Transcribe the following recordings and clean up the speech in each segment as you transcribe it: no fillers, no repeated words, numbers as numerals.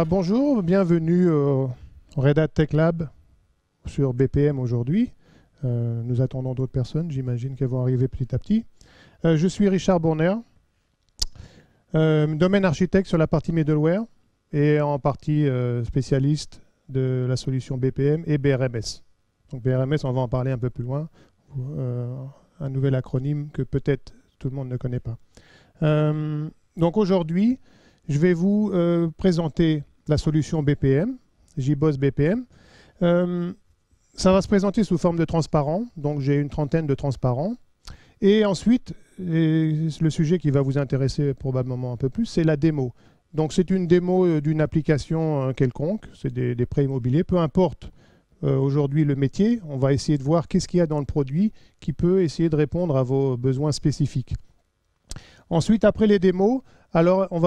Bonjour, bienvenue au Red Hat Tech Lab sur BPM aujourd'hui. Nous attendons d'autres personnes, j'imagine qu'elles vont arriver petit à petit. Je suis Richard Bourner, domaine architecte sur la partie middleware et en partie spécialiste de la solution BPM et BRMS. Donc BRMS, on va en parler un peu plus loin, un nouvel acronyme que peut-être tout le monde ne connaît pas. Donc aujourd'hui, je vais vous présenter la solution BPM, JBoss BPM. Ça va se présenter sous forme de transparent, donc j'ai une trentaine de transparents. Et ensuite, le sujet qui va vous intéresser probablement un peu plus, c'est la démo. Donc c'est une démo d'une application quelconque, c'est des prêts immobiliers, peu importe aujourd'hui le métier, on va essayer de voir qu'est-ce qu'il y a dans le produit qui peut essayer de répondre à vos besoins spécifiques. Ensuite, après les démos, alors on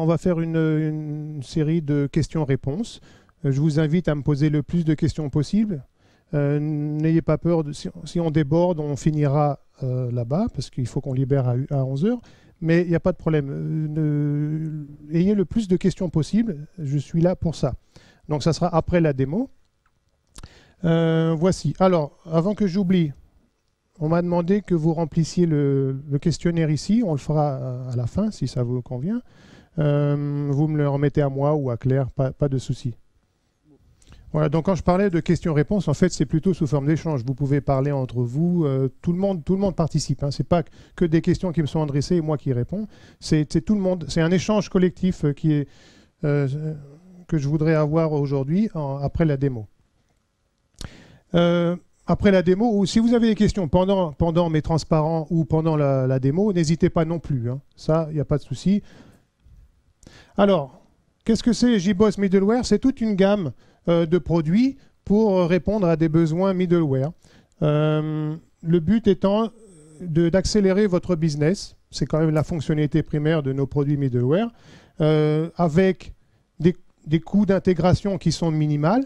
va faire une série de questions-réponses. Je vous invite à me poser le plus de questions possible. N'ayez pas peur, si on déborde, on finira là-bas, parce qu'il faut qu'on libère à 11 h. Mais il n'y a pas de problème. Ayez le plus de questions possible, je suis là pour ça. Donc ça sera après la démo. Voici. Alors, avant que j'oublie, on m'a demandé que vous remplissiez le questionnaire ici. On le fera à la fin, si ça vous convient. Vous me le remettez à moi ou à Claire, pas de souci. Voilà, donc quand je parlais de questions-réponses, en fait, c'est plutôt sous forme d'échange. Vous pouvez parler entre vous. Tout le monde participe. Hein. Ce n'est pas que des questions qui me sont adressées et moi qui réponds. C'est tout le monde. C'est un échange collectif que je voudrais avoir aujourd'hui après la démo. Après la démo, ou si vous avez des questions pendant mes transparents ou pendant la démo, n'hésitez pas non plus. Hein. Ça, il n'y a pas de souci. Alors, qu'est-ce que c'est JBoss Middleware? C'est toute une gamme de produits pour répondre à des besoins middleware. Le but étant d'accélérer votre business. C'est quand même la fonctionnalité primaire de nos produits middleware, avec des coûts d'intégration qui sont minimales,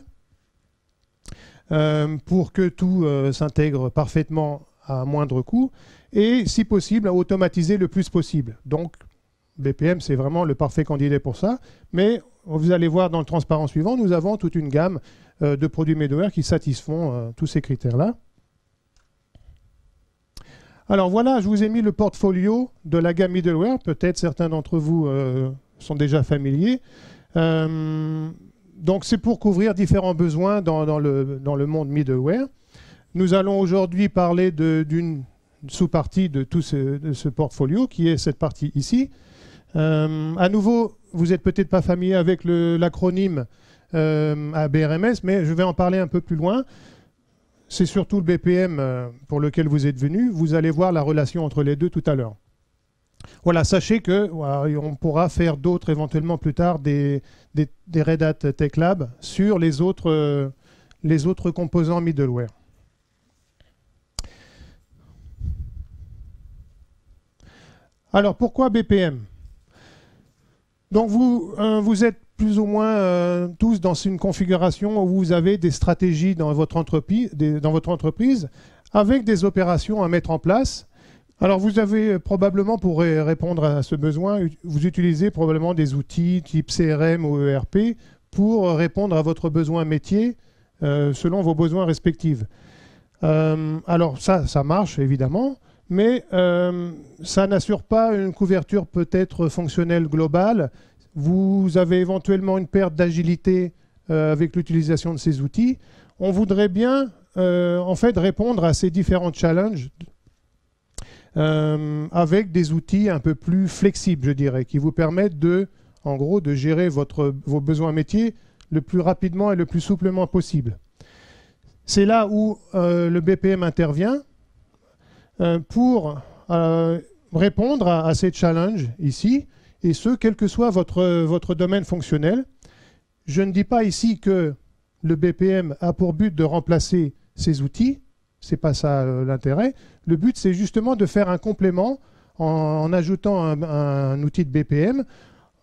pour que tout s'intègre parfaitement à moindre coût et, si possible, à automatiser le plus possible. Donc, BPM, c'est vraiment le parfait candidat pour ça. Mais vous allez voir dans le transparent suivant, nous avons toute une gamme de produits middleware qui satisfont tous ces critères-là. Alors voilà, je vous ai mis le portfolio de la gamme middleware. Peut-être certains d'entre vous sont déjà familiers. Donc c'est pour couvrir différents besoins dans le monde middleware. Nous allons aujourd'hui parler d'une sous-partie de ce portfolio, qui est cette partie ici. À nouveau, vous n'êtes peut-être pas familier avec l'acronyme à BRMS, mais je vais en parler un peu plus loin. C'est surtout le BPM pour lequel vous êtes venu. Vous allez voir la relation entre les deux tout à l'heure. Voilà, sachez que voilà, on pourra faire d'autres éventuellement plus tard des Red Hat Tech Lab sur les autres composants middleware. Alors pourquoi BPM? Donc vous êtes plus ou moins tous dans une configuration où vous avez des stratégies dans votre entreprise avec des opérations à mettre en place. Alors vous avez probablement, pour répondre à ce besoin, vous utilisez probablement des outils type CRM ou ERP pour répondre à votre besoin métier selon vos besoins respectifs. Alors ça marche évidemment, mais ça n'assure pas une couverture peut-être fonctionnelle globale. Vous avez éventuellement une perte d'agilité avec l'utilisation de ces outils. On voudrait bien en fait répondre à ces différents challenges avec des outils un peu plus flexibles, je dirais, qui vous permettent en gros, de gérer vos besoins métiers le plus rapidement et le plus souplement possible. C'est là où le BPM intervient pour répondre à ces challenges ici, et ce, quel que soit votre domaine fonctionnel. Je ne dis pas ici que le BPM a pour but de remplacer ces outils. Ce n'est pas ça l'intérêt. Le but, c'est justement de faire un complément en ajoutant un outil de BPM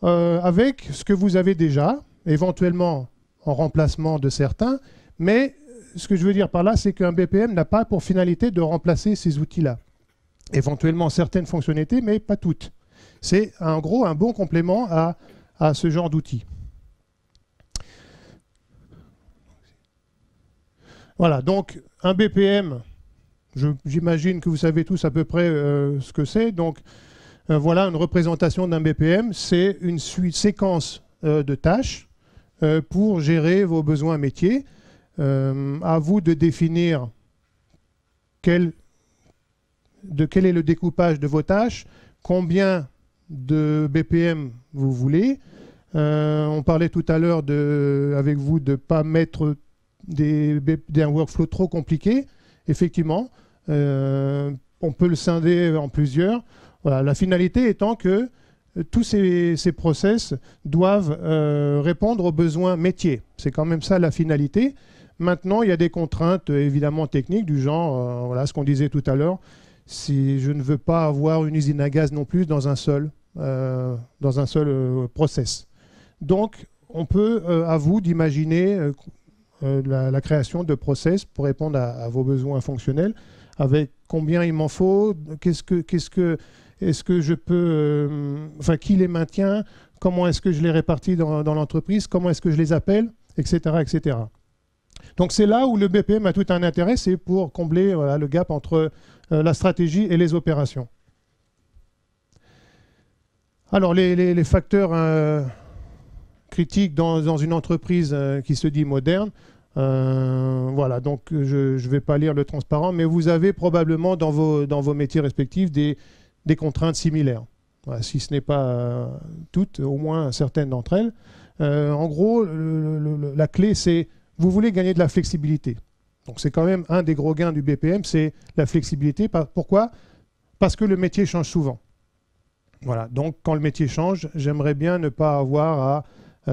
avec ce que vous avez déjà, éventuellement en remplacement de certains. Mais ce que je veux dire par là, c'est qu'un BPM n'a pas pour finalité de remplacer ces outils-là. Éventuellement certaines fonctionnalités, mais pas toutes. C'est en gros un bon complément à ce genre d'outils. Voilà, donc un BPM, j'imagine que vous savez tous à peu près ce que c'est. Donc voilà une représentation d'un BPM, c'est une séquence de tâches pour gérer vos besoins métiers. À vous de définir quel est le découpage de vos tâches, combien de BPM vous voulez. On parlait tout à l'heure avec vous de ne pas mettre un workflow trop compliqué. Effectivement, on peut le scinder en plusieurs. Voilà, la finalité étant que tous ces process doivent répondre aux besoins métiers. C'est quand même ça la finalité. Maintenant, il y a des contraintes évidemment techniques du genre, voilà ce qu'on disait tout à l'heure, si je ne veux pas avoir une usine à gaz non plus dans un seul process. Donc, on peut, à vous d'imaginer la création de process pour répondre à vos besoins fonctionnels, avec combien il m'en faut, est-ce que je peux, enfin, qui les maintient, comment est-ce que je les répartis dans l'entreprise, comment est-ce que je les appelle, etc., etc. Donc c'est là où le BPM a tout un intérêt, c'est pour combler voilà, le gap entre la stratégie et les opérations. Alors les facteurs critiques dans une entreprise qui se dit moderne, voilà, donc je ne vais pas lire le transparent, mais vous avez probablement dans vos métiers respectifs des contraintes similaires. Voilà, si ce n'est pas toutes, au moins certaines d'entre elles. En gros, la clé, c'est vous voulez gagner de la flexibilité. Donc c'est quand même un des gros gains du BPM, c'est la flexibilité. Pourquoi? Parce que le métier change souvent. Voilà, donc quand le métier change, j'aimerais bien ne pas avoir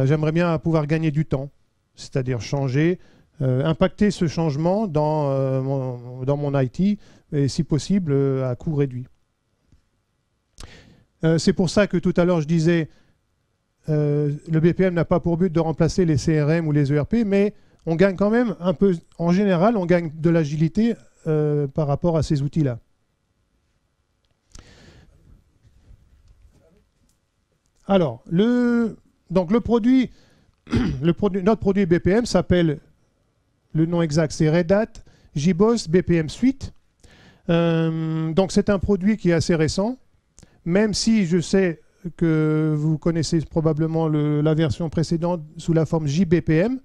j'aimerais bien pouvoir gagner du temps, c'est-à-dire changer, impacter ce changement dans mon IT, et si possible à coût réduit. C'est pour ça que tout à l'heure je disais le BPM n'a pas pour but de remplacer les CRM ou les ERP, mais on gagne quand même un peu, en général, on gagne de l'agilité par rapport à ces outils-là. Alors, notre produit BPM s'appelle, le nom exact c'est Red Hat JBoss BPM Suite. Donc c'est un produit qui est assez récent, même si je sais que vous connaissez probablement la version précédente sous la forme JBPM.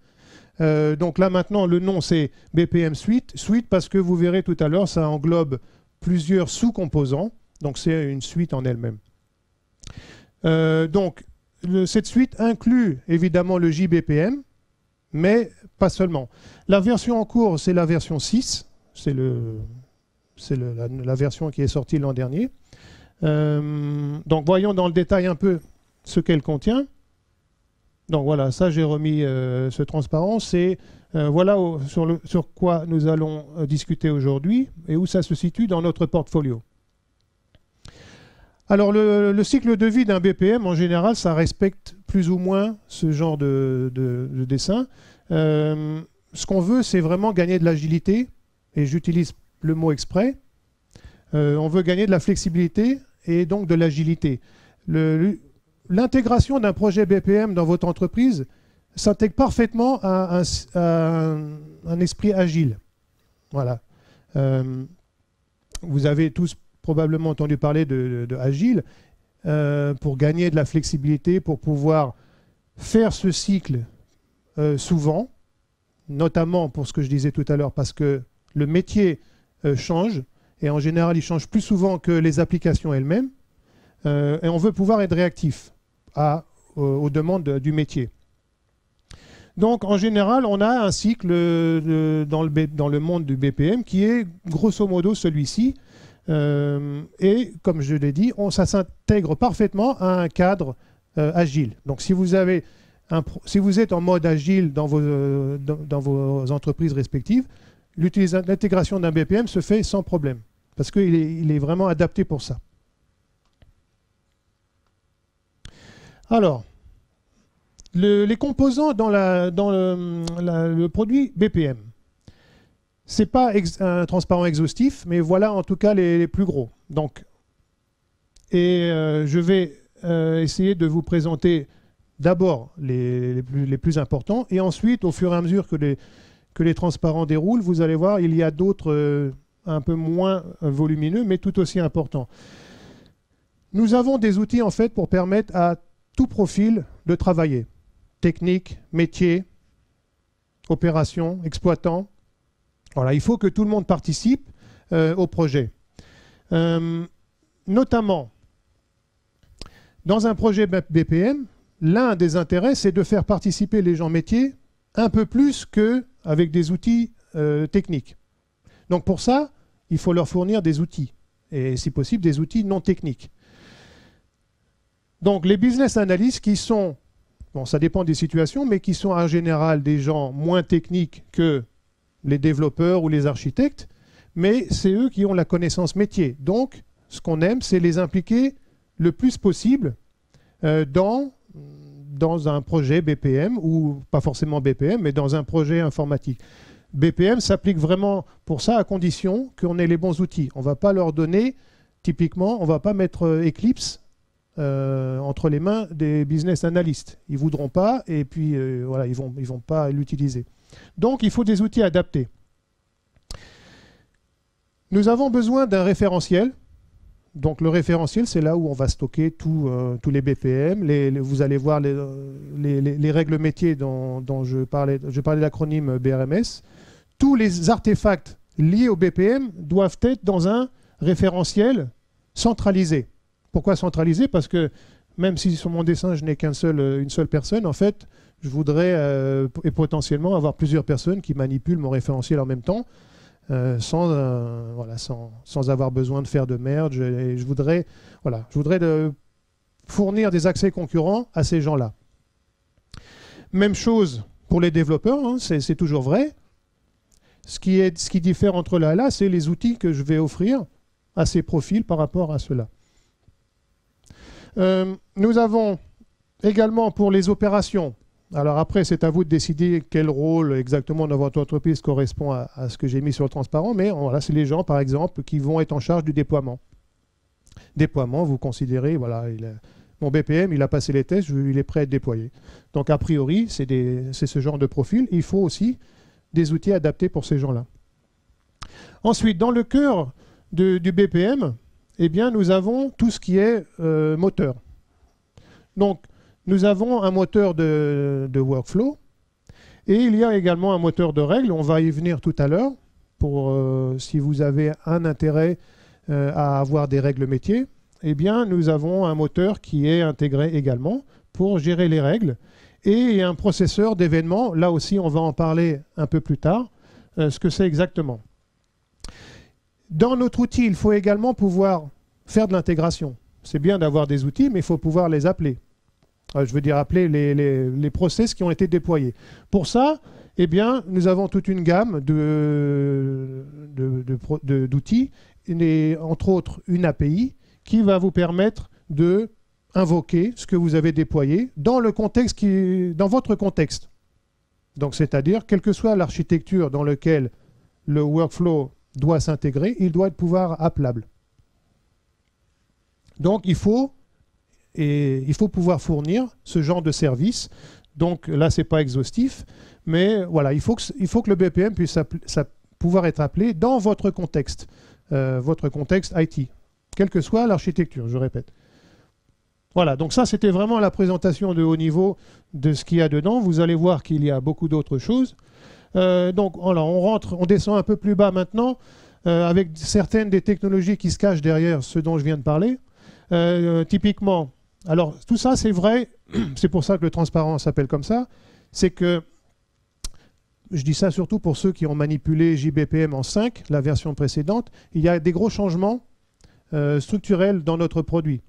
Donc là maintenant le nom c'est BPM Suite parce que vous verrez tout à l'heure ça englobe plusieurs sous-composants, donc c'est une suite en elle-même. Donc cette suite inclut évidemment le JBPM, mais pas seulement. La version en cours c'est la version 6, c'est la version qui est sortie l'an dernier. Donc voyons dans le détail un peu ce qu'elle contient. Donc voilà, ça j'ai remis ce transparent, c'est voilà sur quoi nous allons discuter aujourd'hui et où ça se situe dans notre portfolio. Alors le cycle de vie d'un BPM en général, ça respecte plus ou moins ce genre de dessin. Ce qu'on veut, c'est vraiment gagner de l'agilité, et j'utilise le mot exprès. On veut gagner de la flexibilité et donc de l'agilité. L'intégration d'un projet BPM dans votre entreprise s'intègre parfaitement à un esprit agile. Voilà. Vous avez tous probablement entendu parler de agile pour gagner de la flexibilité, pour pouvoir faire ce cycle souvent, notamment pour ce que je disais tout à l'heure, parce que le métier change, et en général, il change plus souvent que les applications elles-mêmes, et on veut pouvoir être réactif aux demandes du métier. Donc, en général, on a un cycle dans le monde du BPM qui est grosso modo celui-ci, et comme je l'ai dit, ça s'intègre parfaitement à un cadre agile. Donc, si vous êtes en mode agile dans vos entreprises respectives, l'intégration d'un BPM se fait sans problème, parce qu'il est vraiment adapté pour ça. Alors, les composants dans le produit BPM. Ce n'est pas un transparent exhaustif, mais voilà en tout cas les plus gros. Donc, je vais essayer de vous présenter d'abord les plus importants, et ensuite, au fur et à mesure que que les transparents déroulent, vous allez voir, il y a d'autres un peu moins volumineux, mais tout aussi importants. Nous avons des outils en fait pour permettre à tout profil de travailler. Technique, métier, opération, exploitant. Voilà, il faut que tout le monde participe au projet. Notamment, dans un projet BPM, l'un des intérêts, c'est de faire participer les gens métiers un peu plus qu'avec des outils techniques. Donc pour ça, il faut leur fournir des outils, et si possible des outils non techniques. Donc les business analysts qui sont, bon ça dépend des situations, mais qui sont en général des gens moins techniques que les développeurs ou les architectes, mais c'est eux qui ont la connaissance métier. Donc ce qu'on aime, c'est les impliquer le plus possible dans un projet BPM, ou pas forcément BPM, mais dans un projet informatique. BPM s'applique vraiment pour ça à condition qu'on ait les bons outils. On ne va pas leur donner, typiquement, on ne va pas mettre Eclipse entre les mains des business analysts. Ils ne voudront pas et puis voilà, ils vont pas l'utiliser. Donc il faut des outils adaptés. Nous avons besoin d'un référentiel. Donc le référentiel, c'est là où on va stocker tous les BPM. Vous allez voir les règles métiers dont je parlais de l'acronyme BRMS. Tous les artefacts liés au BPM doivent être dans un référentiel centralisé. Pourquoi centralisé? Parce que même si sur mon dessin je n'ai une seule personne, en fait, je voudrais et potentiellement avoir plusieurs personnes qui manipulent mon référentiel en même temps. Sans avoir besoin de faire de merge. Et je voudrais fournir des accès concurrents à ces gens-là. Même chose pour les développeurs, hein, c'est toujours vrai. Ce qui diffère entre là et là, c'est les outils que je vais offrir à ces profils par rapport à cela. Nous avons également pour les opérations. Alors après, c'est à vous de décider quel rôle exactement dans votre entreprise correspond à ce que j'ai mis sur le transparent, mais voilà, c'est les gens, par exemple, qui vont être en charge du déploiement. Déploiement, vous considérez, voilà, mon BPM, il a passé les tests, il est prêt à être déployé. Donc a priori, c'est ce genre de profil. Il faut aussi des outils adaptés pour ces gens-là. Ensuite, dans le cœur du BPM, eh bien, nous avons tout ce qui est moteur. Donc, nous avons un moteur de workflow et il y a également un moteur de règles. On va y venir tout à l'heure pour si vous avez un intérêt à avoir des règles métiers. Eh bien, nous avons un moteur qui est intégré également pour gérer les règles et un processeur d'événements. Là aussi, on va en parler un peu plus tard, ce que c'est exactement. Dans notre outil, il faut également pouvoir faire de l'intégration. C'est bien d'avoir des outils, mais il faut pouvoir les appeler. Je veux dire appeler les process qui ont été déployés. Pour ça, eh bien, nous avons toute une gamme d'outils, entre autres une API, qui va vous permettre de invoquer ce que vous avez déployé dans votre contexte. Donc, c'est-à-dire, quelle que soit l'architecture dans laquelle le workflow doit s'intégrer, il doit être pouvoir appelable. Donc, il faut pouvoir fournir ce genre de service. Donc là, ce n'est pas exhaustif, mais voilà, il faut que le BPM puisse pouvoir être appelé dans votre contexte IT, quelle que soit l'architecture, je répète. Voilà, donc ça, c'était vraiment la présentation de haut niveau de ce qu'il y a dedans. Vous allez voir qu'il y a beaucoup d'autres choses. Donc voilà, on descend un peu plus bas maintenant, avec certaines des technologies qui se cachent derrière ce dont je viens de parler. Typiquement, alors tout ça c'est vrai, c'est pour ça que le transparent s'appelle comme ça, c'est que, je dis ça surtout pour ceux qui ont manipulé JBPM en 5, la version précédente, il y a des gros changements structurels dans notre produit.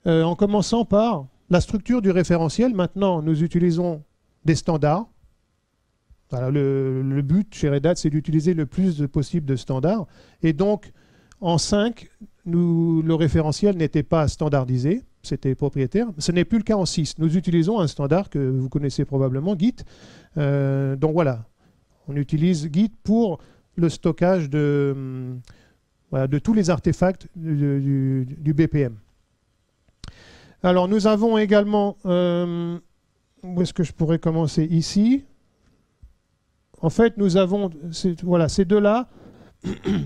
En commençant par la structure du référentiel, maintenant nous utilisons des standards. Voilà, le but chez Red Hat, c'est d'utiliser le plus possible de standards. Et donc, en 5, le référentiel n'était pas standardisé, c'était propriétaire. Ce n'est plus le cas en 6. Nous utilisons un standard que vous connaissez probablement, Git. Donc voilà, on utilise Git pour le stockage de tous les artefacts du BPM. Alors, nous avons également... où est-ce que je pourrais commencer? Ici. en fait, nous avons voilà, ces deux-là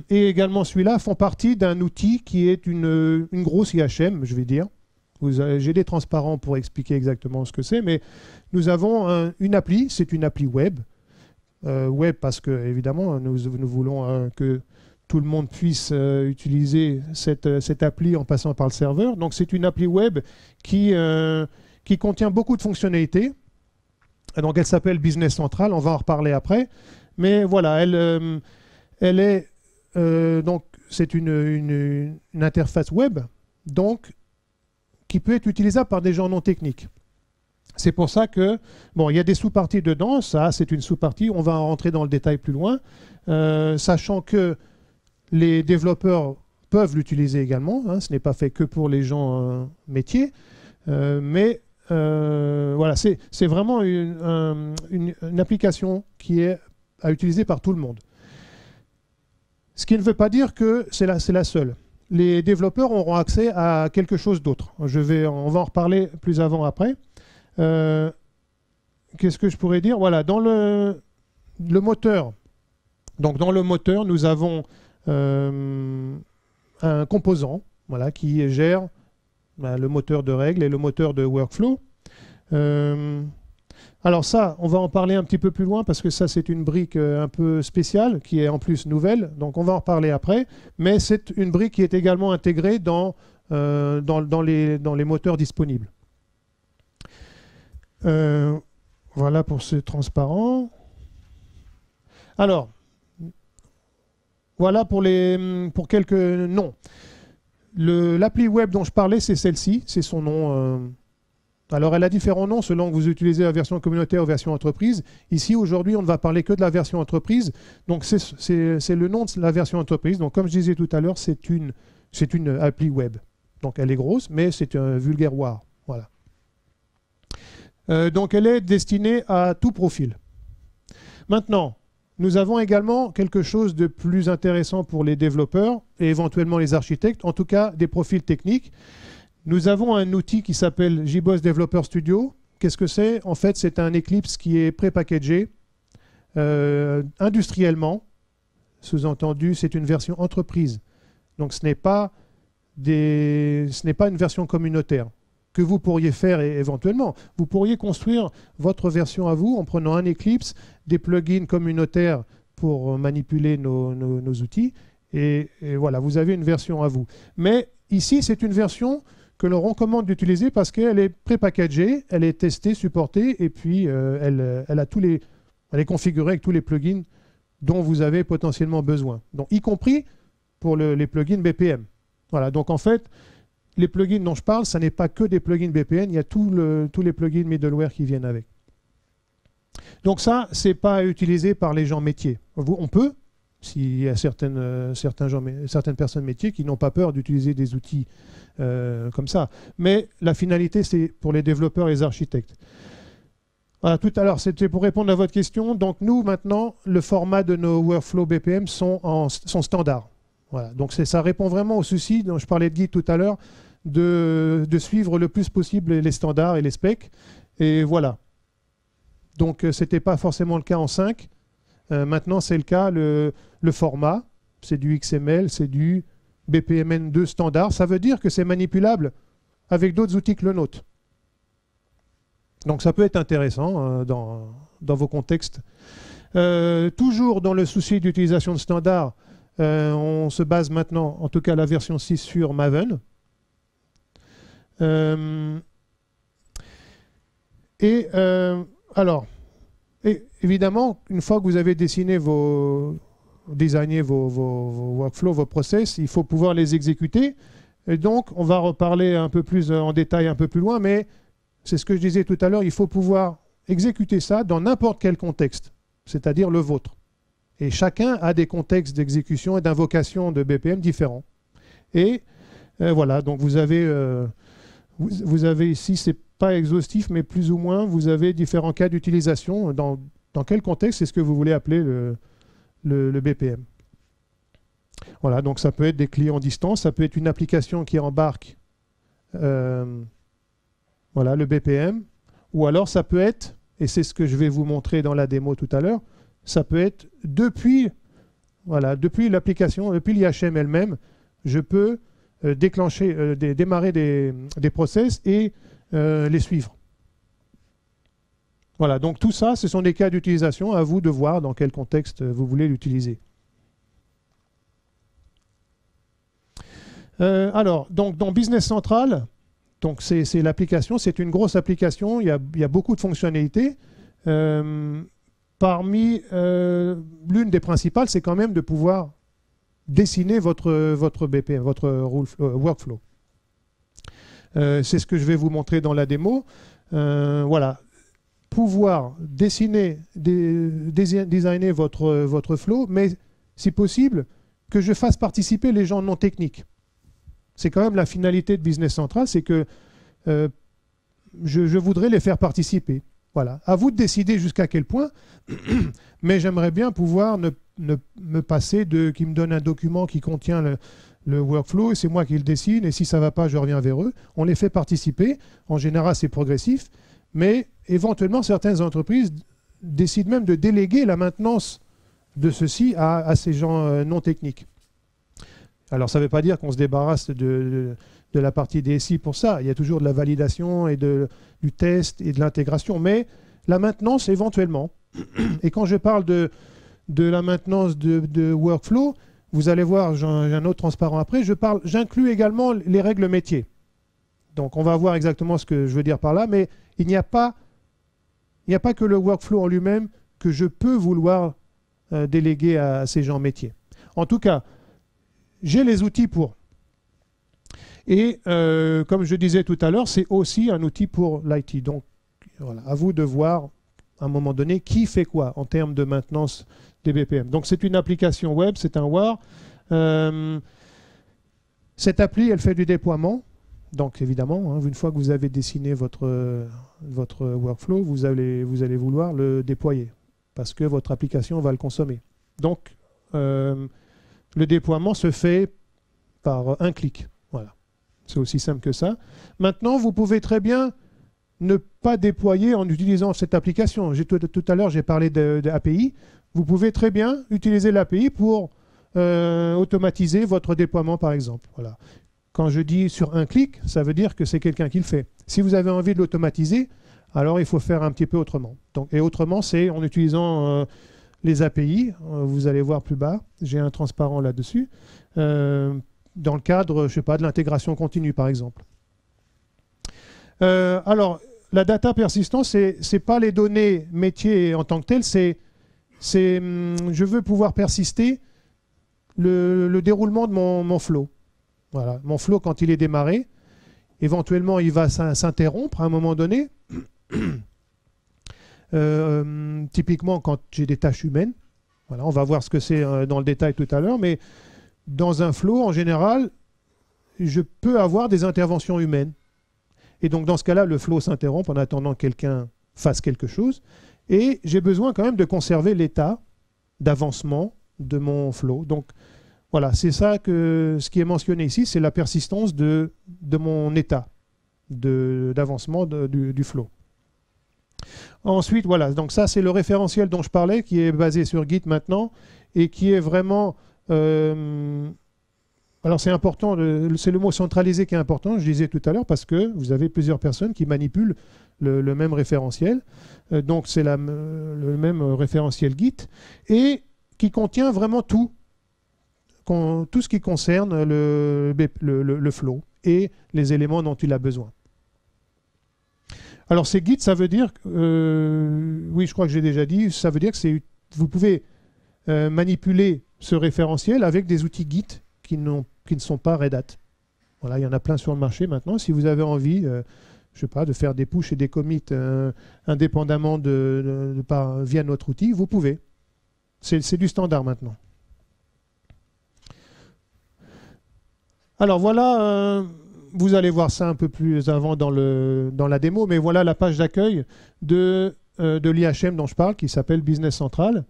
et également celui-là font partie d'un outil qui est une grosse IHM, je vais dire. J'ai des transparents pour expliquer exactement ce que c'est, mais nous avons une appli, c'est une appli web. Web parce que, évidemment, nous voulons que tout le monde puisse utiliser cette appli en passant par le serveur. Donc c'est une appli web qui contient beaucoup de fonctionnalités. Donc elle s'appelle Business Central, on va en reparler après. Mais voilà, elle est donc c'est une interface web donc qui peut être utilisable par des gens non techniques. C'est pour ça que, bon, il y a des sous-parties dedans, ça c'est une sous-partie, on va en rentrer dans le détail plus loin, sachant que les développeurs peuvent l'utiliser également, hein, ce n'est pas fait que pour les gens métiers, mais voilà, c'est vraiment une application qui est à utiliser par tout le monde. Ce qui ne veut pas dire que c'est la seule. Les développeurs auront accès à quelque chose d'autre. On va en reparler plus avant après. Qu'est-ce que je pourrais dire? Voilà, dans le moteur. Donc dans le moteur, nous avons un composant, voilà, qui gère le moteur de règles et le moteur de workflow. Alors ça, on va en parler un petit peu plus loin parce que ça, c'est une brique un peu spéciale qui est en plus nouvelle. Donc on va en reparler après. Mais c'est une brique qui est également intégrée dans les moteurs disponibles. Voilà pour ce transparent. Alors, voilà pour quelques noms. L'appli web dont je parlais, c'est celle-ci, c'est son nom. Alors, elle a différents noms selon que vous utilisez la version communautaire ou version entreprise. Ici, aujourd'hui, on ne va parler que de la version entreprise. Donc, c'est le nom de la version entreprise. Donc, comme je disais tout à l'heure, c'est une appli web. Donc, elle est grosse, mais c'est un vulgaire-war. Voilà. Donc, elle est destinée à tout profil. Maintenant, nous avons également quelque chose de plus intéressant pour les développeurs et éventuellement les architectes, en tout cas des profils techniques. Nous avons un outil qui s'appelle JBoss Developer Studio. Qu'est-ce que c'est? En fait, c'est un Eclipse qui est pré-packagé industriellement. Sous-entendu, c'est une version entreprise. Donc, ce n'est pas une version communautaire que vous pourriez faire éventuellement. Vous pourriez construire votre version à vous en prenant un Eclipse, des plugins communautaires pour manipuler nos outils. Et voilà, vous avez une version à vous. Mais ici, c'est une version que l'on recommande d'utiliser parce qu'elle est pré-packagée, elle est testée, supportée, et puis elle est configurée avec tous les plugins dont vous avez potentiellement besoin. Donc, y compris pour les plugins BPM. Voilà, donc en fait, les plugins dont je parle, ça n'est pas que des plugins BPM, il y a tous les plugins middleware qui viennent avec. Donc ça, ce n'est pas utilisé par les gens métiers. On peut, s'il y a certaines personnes métiers qui n'ont pas peur d'utiliser des outils comme ça. Mais la finalité, c'est pour les développeurs et les architectes. Voilà, tout à l'heure, c'était pour répondre à votre question. Donc nous, maintenant, le format de nos workflows BPM sont standards. Voilà. Donc ça répond vraiment au souci dont je parlais de Guy tout à l'heure, de suivre le plus possible les standards et les specs. Et voilà. Donc ce n'était pas forcément le cas en 5. Maintenant, c'est le cas. Le format, c'est du XML, c'est du BPMN2 standard. Ça veut dire que c'est manipulable avec d'autres outils que le nôtre. Donc ça peut être intéressant dans vos contextes. Toujours dans le souci d'utilisation de standards, on se base maintenant, en tout cas la version 6, sur Maven. Alors, évidemment, une fois que vous avez designé vos workflows, vos process, il faut pouvoir les exécuter. Et donc, on va reparler un peu plus en détail un peu plus loin, mais c'est ce que je disais tout à l'heure, il faut pouvoir exécuter ça dans n'importe quel contexte, c'est-à-dire le vôtre. Et chacun a des contextes d'exécution et d'invocation de BPM différents. Et voilà, donc vous avez ici, c'est pas exhaustif, mais plus ou moins, vous avez différents cas d'utilisation. Dans quel contexte est-ce que vous voulez appeler le BPM? Voilà, donc ça peut être des clients distants, ça peut être une application qui embarque voilà, le BPM, ou alors ça peut être, et c'est ce que je vais vous montrer dans la démo tout à l'heure, ça peut être depuis, voilà, depuis l'application, depuis l'IHM elle-même, je peux déclencher, démarrer des process et les suivre. Voilà, donc tout ça, ce sont des cas d'utilisation, à vous de voir dans quel contexte vous voulez l'utiliser. Alors, donc dans Business Central, donc c'est l'application, c'est une grosse application, il y a beaucoup de fonctionnalités. Parmi l'une des principales, c'est quand même de pouvoir dessiner votre BPM, votre workflow. C'est ce que je vais vous montrer dans la démo. Voilà, pouvoir dessiner, designer votre flow, mais si possible, que je fasse participer les gens non techniques. C'est quand même la finalité de Business Central, c'est que je voudrais les faire participer. Voilà. À vous de décider jusqu'à quel point, mais j'aimerais bien pouvoir me passer qui me donne un document qui contient le workflow, et c'est moi qui le dessine, et si ça ne va pas, je reviens vers eux. On les fait participer. En général, c'est progressif, mais éventuellement, certaines entreprises décident même de déléguer la maintenance de ceci à ces gens non techniques. Alors, ça ne veut pas dire qu'on se débarrasse de la partie DSI pour ça. Il y a toujours de la validation et du test et de l'intégration, mais la maintenance éventuellement. Et quand je parle de la maintenance de workflow, vous allez voir, j'ai un autre transparent après, j'inclus également les règles métiers. Donc, on va voir exactement ce que je veux dire par là, mais il n'y a pas que le workflow en lui-même que je peux vouloir déléguer à ces gens métiers. En tout cas, j'ai les outils pour. Et comme je disais tout à l'heure, c'est aussi un outil pour l'IT. Donc, voilà, à vous de voir, à un moment donné, qui fait quoi en termes de maintenance des BPM. Donc, c'est une application web, c'est un WAR. Cette appli, elle fait du déploiement. Donc, évidemment, hein, une fois que vous avez dessiné votre workflow, vous allez vouloir le déployer parce que votre application va le consommer. Donc, le déploiement se fait par un clic. Voilà. C'est aussi simple que ça. Maintenant, vous pouvez très bien ne pas déployer en utilisant cette application. Tout à l'heure, j'ai parlé d'API. Vous pouvez très bien utiliser l'API pour automatiser votre déploiement, par exemple. Voilà. Quand je dis sur un clic, ça veut dire que c'est quelqu'un qui le fait. Si vous avez envie de l'automatiser, alors il faut faire un petit peu autrement. Donc, et autrement, c'est en utilisant les API, vous allez voir plus bas, j'ai un transparent là-dessus, dans le cadre, je sais pas, de l'intégration continue, par exemple. Alors, la data persistance, c'est pas les données métiers en tant que telles, je veux pouvoir persister le déroulement de mon flow. Voilà, mon flow, quand il est démarré, éventuellement, il va s'interrompre à un moment donné. Typiquement quand j'ai des tâches humaines, voilà, on va voir ce que c'est dans le détail tout à l'heure, mais dans un flow, en général, je peux avoir des interventions humaines. Et donc dans ce cas-là, le flow s'interrompt en attendant que quelqu'un fasse quelque chose, et j'ai besoin quand même de conserver l'état d'avancement de mon flow. Donc voilà, c'est ça ce qui est mentionné ici, c'est la persistance de mon état d'avancement du flow. Ensuite, voilà, donc ça c'est le référentiel dont je parlais, qui est basé sur Git maintenant, et qui est vraiment... alors c'est important, c'est le mot centralisé qui est important, je disais tout à l'heure, parce que vous avez plusieurs personnes qui manipulent le même référentiel. Donc c'est le même référentiel Git, et qui contient vraiment tout ce qui concerne le flow et les éléments dont il a besoin. Alors, c'est Git, ça veut dire, oui, je crois que j'ai déjà dit, ça veut dire que vous pouvez manipuler ce référentiel avec des outils Git qui ne sont pas Red Hat. Voilà, il y en a plein sur le marché maintenant. Si vous avez envie, je sais pas, de faire des push et des commits indépendamment via notre outil, vous pouvez. C'est du standard maintenant. Alors voilà, vous allez voir ça un peu plus avant dans la démo, mais voilà la page d'accueil de l'IHM dont je parle, qui s'appelle Business Central.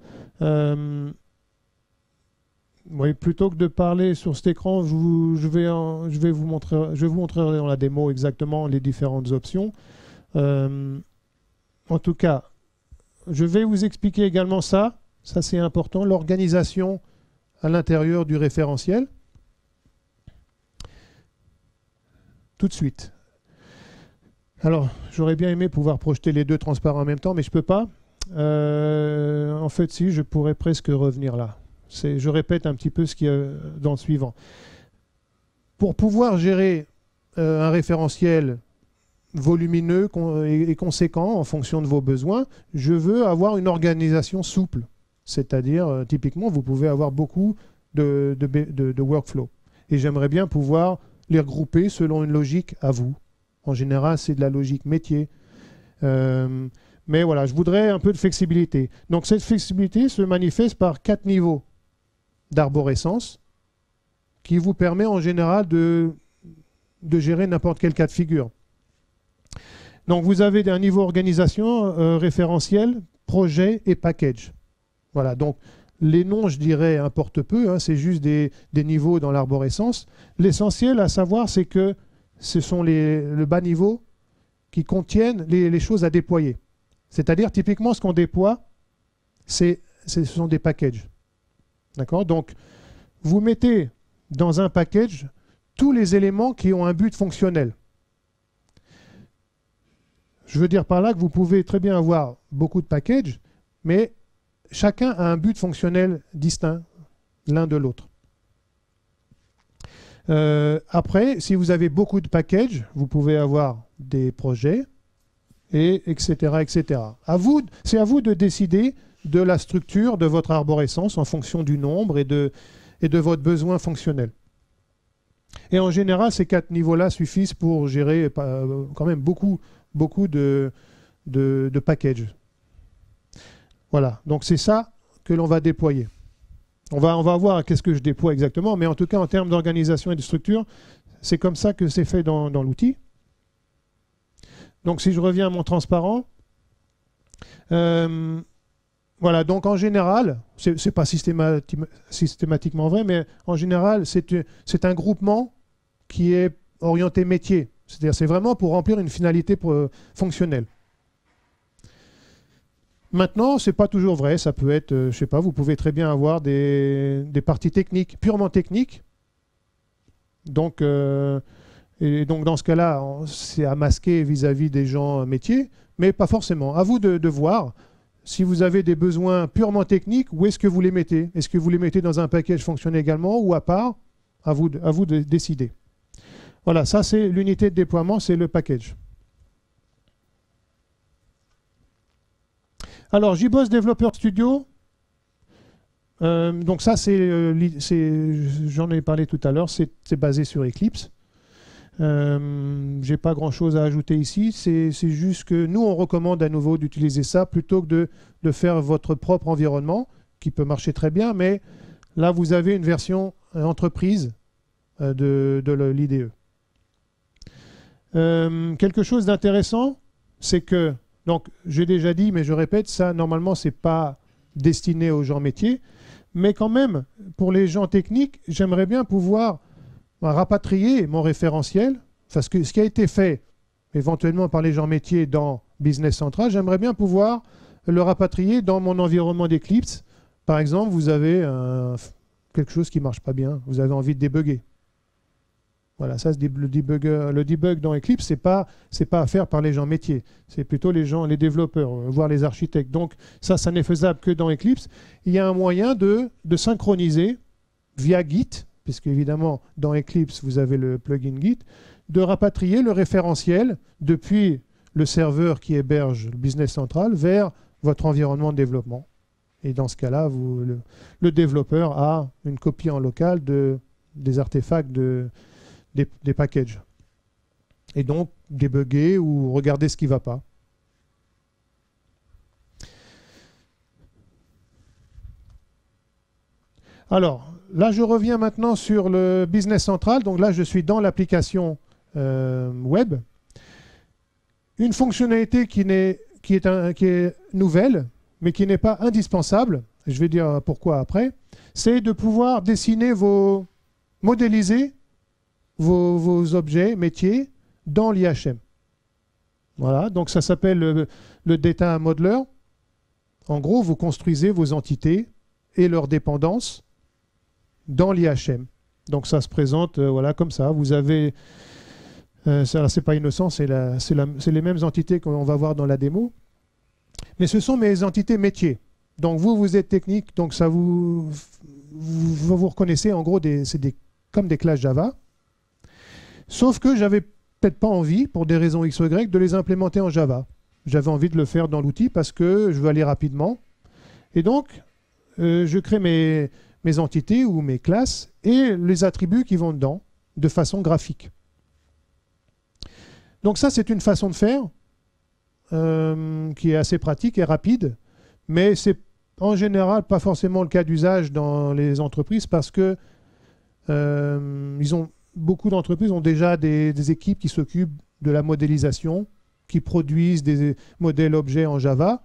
Oui, plutôt que de parler sur cet écran, je vais vous montrer dans la démo exactement les différentes options. En tout cas, je vais vous expliquer également ça. Ça, c'est important. L'organisation à l'intérieur du référentiel. Tout de suite. Alors, j'aurais bien aimé pouvoir projeter les deux transparents en même temps, mais je ne peux pas. En fait, si, je pourrais presque revenir là. Je répète un petit peu ce qu'il y a dans le suivant. Pour pouvoir gérer un référentiel volumineux et conséquent en fonction de vos besoins, je veux avoir une organisation souple. C'est-à-dire, typiquement, vous pouvez avoir beaucoup de workflow. Et j'aimerais bien pouvoir les regrouper selon une logique à vous. En général, c'est de la logique métier. Mais voilà, je voudrais un peu de flexibilité. Donc cette flexibilité se manifeste par 4 niveaux d'arborescence qui vous permet en général de gérer n'importe quel cas de figure. Donc vous avez un niveau organisation, référentiel, projet et package. Voilà, donc les noms, je dirais, importent peu, hein, c'est juste des niveaux dans l'arborescence. L'essentiel à savoir, c'est que ce sont le bas niveau qui contiennent les choses à déployer. C'est-à-dire, typiquement, ce qu'on déploie, ce sont des packages. D'accord? Donc, vous mettez dans un package tous les éléments qui ont un but fonctionnel. Je veux dire par là que vous pouvez très bien avoir beaucoup de packages, mais chacun a un but fonctionnel distinct l'un de l'autre. Après, si vous avez beaucoup de packages, vous pouvez avoir des projets, etc., etc. C'est à vous de décider de la structure de votre arborescence en fonction du nombre et de votre besoin fonctionnel. Et en général, ces 4 niveaux-là suffisent pour gérer quand même beaucoup de packages. Voilà, donc c'est ça que l'on va déployer. On va voir qu'est-ce que je déploie exactement, mais en tout cas, en termes d'organisation et de structure, c'est comme ça que c'est fait dans l'outil. Donc si je reviens à mon transparent, voilà, donc en général, c'est pas systématiquement vrai, mais en général, c'est un groupement qui est orienté métier. C'est-à-dire c'est vraiment pour remplir une finalité fonctionnelle. Maintenant, ce n'est pas toujours vrai, ça peut être, je ne sais pas, vous pouvez très bien avoir des parties techniques, purement techniques. Donc, et donc dans ce cas-là, c'est à masquer vis-à-vis des gens métiers, mais pas forcément. À vous de voir si vous avez des besoins purement techniques, où est-ce que vous les mettez? Est-ce que vous les mettez dans un package fonctionnel également ou à part? À vous de décider. Voilà, ça c'est l'unité de déploiement, c'est le package. Alors, JBoss Developer Studio, donc ça, j'en ai parlé tout à l'heure, c'est basé sur Eclipse. J'ai pas grand-chose à ajouter ici, c'est juste que nous, on recommande à nouveau d'utiliser ça plutôt que de faire votre propre environnement, qui peut marcher très bien, mais là, vous avez une version entreprise de l'IDE. Quelque chose d'intéressant, c'est que donc, j'ai déjà dit, mais je répète, ça, normalement, ce n'est pas destiné aux gens métiers. Mais quand même, pour les gens techniques, j'aimerais bien pouvoir rapatrier mon référentiel. Parce que ce qui a été fait, éventuellement, par les gens métiers dans Business Central, j'aimerais bien pouvoir le rapatrier dans mon environnement d'Eclipse. Par exemple, vous avez quelque chose qui ne marche pas bien. Vous avez envie de débugger. Voilà, ça, le debug dans Eclipse, c'est pas à faire par les gens métiers. C'est plutôt les développeurs, voire les architectes. Donc ça n'est faisable que dans Eclipse. Il y a un moyen de synchroniser via Git, puisque évidemment, dans Eclipse, vous avez le plugin Git, de rapatrier le référentiel depuis le serveur qui héberge le Business Central vers votre environnement de développement. Et dans ce cas-là, le développeur a une copie en local des artefacts des packages. Et donc, débugger ou regarder ce qui ne va pas. Alors, là, je reviens maintenant sur le Business Central. Donc là, je suis dans l'application web. Une fonctionnalité qui est nouvelle, mais qui n'est pas indispensable, je vais dire pourquoi après, c'est de pouvoir dessiner modéliser vos objets métiers dans l'IHM. Voilà, donc ça s'appelle le Data Modeler. En gros, vous construisez vos entités et leurs dépendances dans l'IHM. Donc ça se présente voilà, comme ça. Vous avez, c'est pas innocent, c'est les mêmes entités qu'on va voir dans la démo. Mais ce sont mes entités métiers. Donc vous êtes technique, donc ça vous reconnaissez en gros, comme des classes Java. Sauf que j'avais peut-être pas envie, pour des raisons X ou Y, de les implémenter en Java. J'avais envie de le faire dans l'outil parce que je veux aller rapidement. Et donc, je crée mes entités ou mes classes et les attributs qui vont dedans de façon graphique. Donc ça, c'est une façon de faire qui est assez pratique et rapide, mais c'est en général pas forcément le cas d'usage dans les entreprises parce que beaucoup d'entreprises ont déjà des équipes qui s'occupent de la modélisation, qui produisent des modèles objets en Java.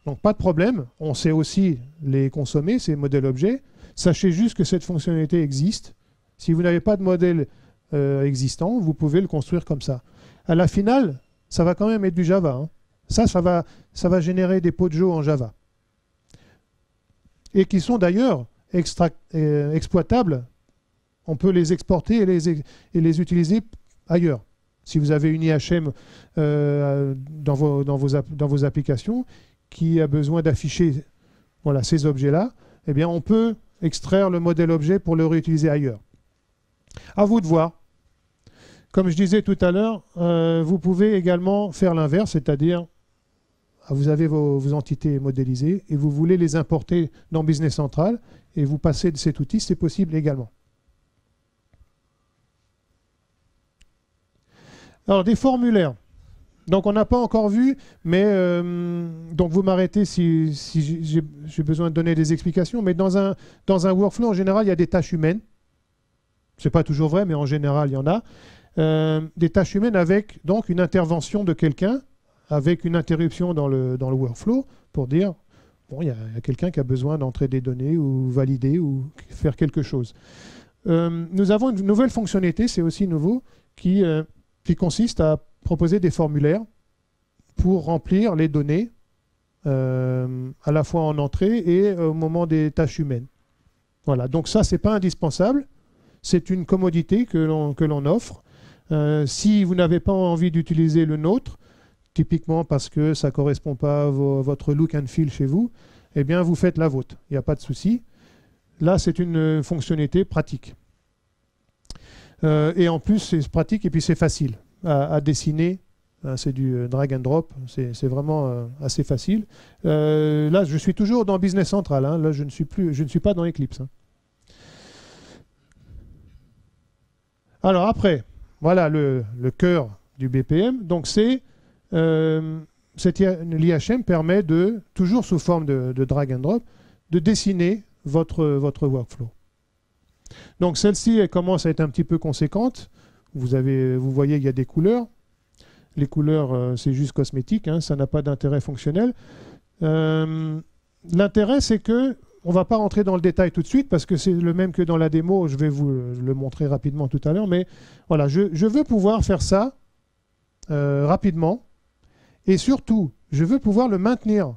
Donc pas de problème, on sait aussi les consommer, ces modèles objets. Sachez juste que cette fonctionnalité existe. Si vous n'avez pas de modèle existant, vous pouvez le construire comme ça. À la finale, ça va quand même être du Java. Hein. Ça va générer des pots de Joe en Java. Et qui sont d'ailleurs exploitables. On peut les exporter et les utiliser ailleurs. Si vous avez une IHM dans vos applications qui a besoin d'afficher voilà, ces objets-là, eh bien on peut extraire le modèle objet pour le réutiliser ailleurs. À vous de voir. Comme je disais tout à l'heure, vous pouvez également faire l'inverse, c'est-à-dire vous avez vos entités modélisées et vous voulez les importer dans Business Central et vous passez de cet outil, c'est possible également. Alors, des formulaires. Donc, on n'a pas encore vu, mais donc vous m'arrêtez si j'ai besoin de donner des explications. Mais dans un workflow, en général, il y a des tâches humaines. Ce n'est pas toujours vrai, mais en général, il y en a. Des tâches humaines avec donc une intervention de quelqu'un, avec une interruption dans le workflow pour dire, bon, il y a quelqu'un qui a besoin d'entrer des données ou valider ou faire quelque chose. Nous avons une nouvelle fonctionnalité, c'est aussi nouveau, qui consiste à proposer des formulaires pour remplir les données à la fois en entrée et au moment des tâches humaines. Voilà, donc ça, ce n'est pas indispensable. C'est une commodité que l'on offre. Si vous n'avez pas envie d'utiliser le nôtre, typiquement parce que ça ne correspond pas à votre look and feel chez vous, eh bien, vous faites la vôtre. Il n'y a pas de souci. Là, c'est une fonctionnalité pratique. Et en plus, c'est pratique et puis c'est facile à dessiner. C'est du drag and drop. C'est vraiment assez facile. Là, je suis toujours dans Business Central. Hein. Là, je ne suis pas dans Eclipse. Hein. Alors après, voilà le cœur du BPM. Donc l'IHM permet de, toujours sous forme de drag and drop, de dessiner votre workflow. Donc celle-ci, elle commence à être un petit peu conséquente. Vous voyez, il y a des couleurs. Les couleurs, c'est juste cosmétique, hein, ça n'a pas d'intérêt fonctionnel. L'intérêt, c'est que on ne va pas rentrer dans le détail tout de suite parce que c'est le même que dans la démo. Je vais vous le montrer rapidement tout à l'heure. Mais voilà, je veux pouvoir faire ça rapidement. Et surtout, je veux pouvoir le maintenir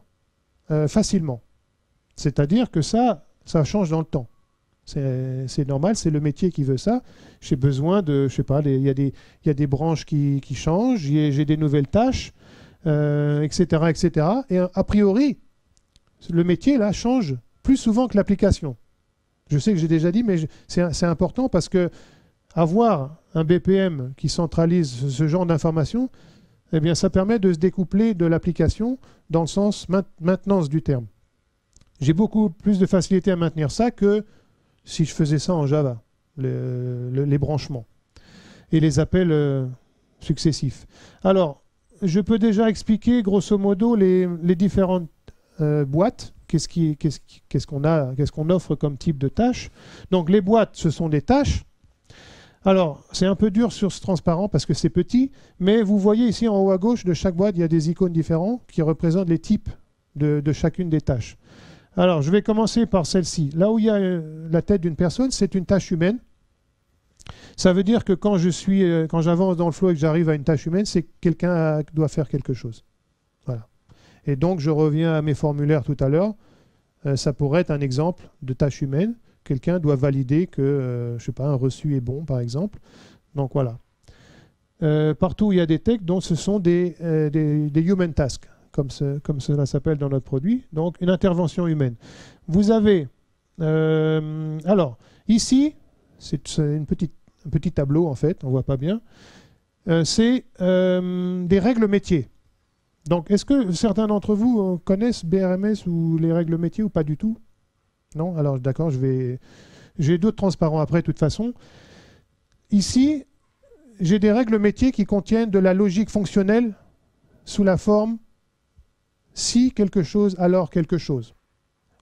facilement. C'est-à-dire que ça change dans le temps. C'est normal, c'est le métier qui veut ça. J'ai besoin de, je sais pas, il y a des branches qui changent, j'ai des nouvelles tâches, etc., etc. Et a priori, le métier là change plus souvent que l'application. Je sais que j'ai déjà dit, mais c'est important parce que avoir un BPM qui centralise ce genre d'informations, eh bien, ça permet de se découpler de l'application dans le sens maintenance du terme. J'ai beaucoup plus de facilité à maintenir ça que si je faisais ça en Java, les branchements et les appels successifs. Alors, je peux déjà expliquer grosso modo les différentes boîtes. Qu'est-ce qu'on offre comme type de tâches. Donc les boîtes, ce sont des tâches. Alors, c'est un peu dur sur ce transparent parce que c'est petit, mais vous voyez ici en haut à gauche de chaque boîte, il y a des icônes différentes qui représentent les types de chacune des tâches. Alors, je vais commencer par celle-ci. Là où il y a la tête d'une personne, c'est une tâche humaine. Ça veut dire que quand j'avance dans le flow et que j'arrive à une tâche humaine, c'est que quelqu'un doit faire quelque chose. Voilà. Et donc, je reviens à mes formulaires tout à l'heure. Ça pourrait être un exemple de tâche humaine. Quelqu'un doit valider que, je sais pas, un reçu est bon, par exemple. Donc, voilà. Partout où il y a des textes, donc ce sont des human tasks, comme cela s'appelle dans notre produit. Donc, une intervention humaine. Vous avez... alors, ici, c'est un petit tableau, en fait, on ne voit pas bien. C'est des règles métiers. Donc, est-ce que certains d'entre vous connaissent BRMS ou les règles métiers ou pas du tout? Non? Alors, d'accord, j'ai d'autres transparents après, de toute façon. Ici, j'ai des règles métiers qui contiennent de la logique fonctionnelle sous la forme si quelque chose, alors quelque chose.